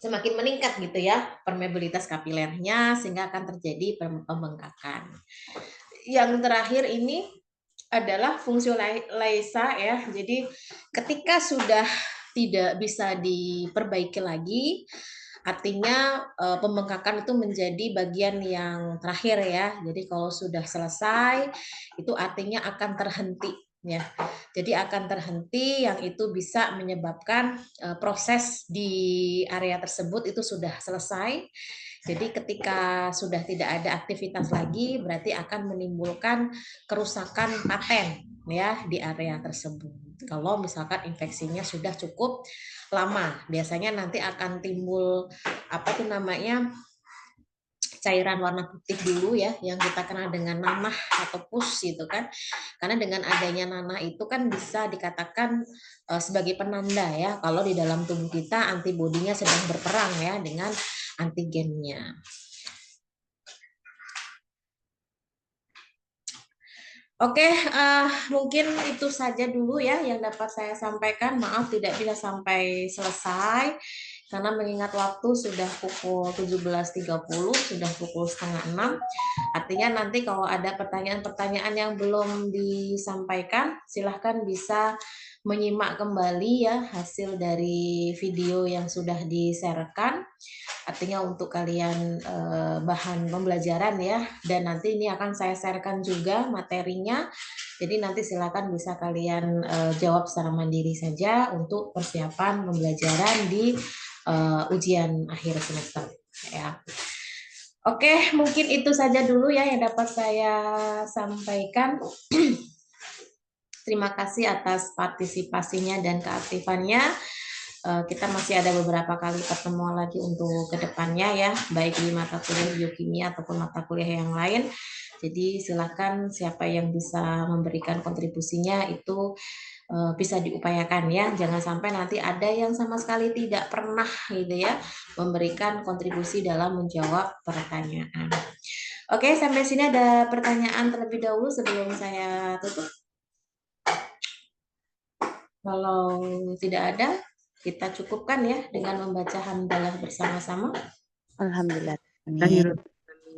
semakin meningkat gitu ya permeabilitas kapilernya sehingga akan terjadi pembengkakan. Yang terakhir ini adalah fungsiolesa ya. Jadi ketika sudah tidak bisa diperbaiki lagi, artinya pembengkakan itu menjadi bagian yang terakhir ya. Jadi kalau sudah selesai itu artinya akan terhenti ya. Jadi akan terhenti yang itu bisa menyebabkan proses di area tersebut itu sudah selesai. Jadi ketika sudah tidak ada aktivitas lagi berarti akan menimbulkan kerusakan paten ya di area tersebut. Kalau misalkan infeksinya sudah cukup lama, biasanya nanti akan timbul cairan warna putih dulu ya, yang kita kenal dengan nanah atau pus gitu kan. Karena dengan adanya nanah itu kan bisa dikatakan sebagai penanda ya, kalau di dalam tubuh kita antibodinya sedang berperang ya dengan antigennya. Oke, mungkin itu saja dulu ya yang dapat saya sampaikan. Maaf tidak bisa sampai selesai karena mengingat waktu sudah pukul 17.30, sudah pukul setengah 6. Artinya nanti kalau ada pertanyaan-pertanyaan yang belum disampaikan, silahkan bisa menyimak kembali ya hasil dari video yang sudah di-sharekan. Artinya untuk kalian bahan pembelajaran ya, dan nanti ini akan saya sharekan juga materinya. Jadi nanti silakan bisa kalian jawab secara mandiri saja untuk persiapan pembelajaran di ujian akhir semester ya. Oke, mungkin itu saja dulu ya yang dapat saya sampaikan. Terima kasih atas partisipasinya dan keaktifannya. Kita masih ada beberapa kali pertemuan lagi untuk kedepannya ya, baik di mata kuliah biokimia ataupun mata kuliah yang lain. Jadi silakan siapa yang bisa memberikan kontribusinya itu bisa diupayakan ya. Jangan sampai nanti ada yang sama sekali tidak pernah gitu ya memberikan kontribusi dalam menjawab pertanyaan. Oke, sampai sini ada pertanyaan terlebih dahulu sebelum saya tutup. Kalau tidak ada, kita cukupkan ya dengan membaca hamdalah bersama-sama. Alhamdulillah.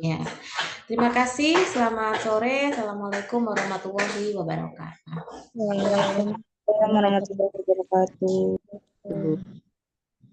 Ya. Terima kasih. Selamat sore. Assalamualaikum warahmatullahi wabarakatuh. Waalaikumsalam warahmatullahi wabarakatuh.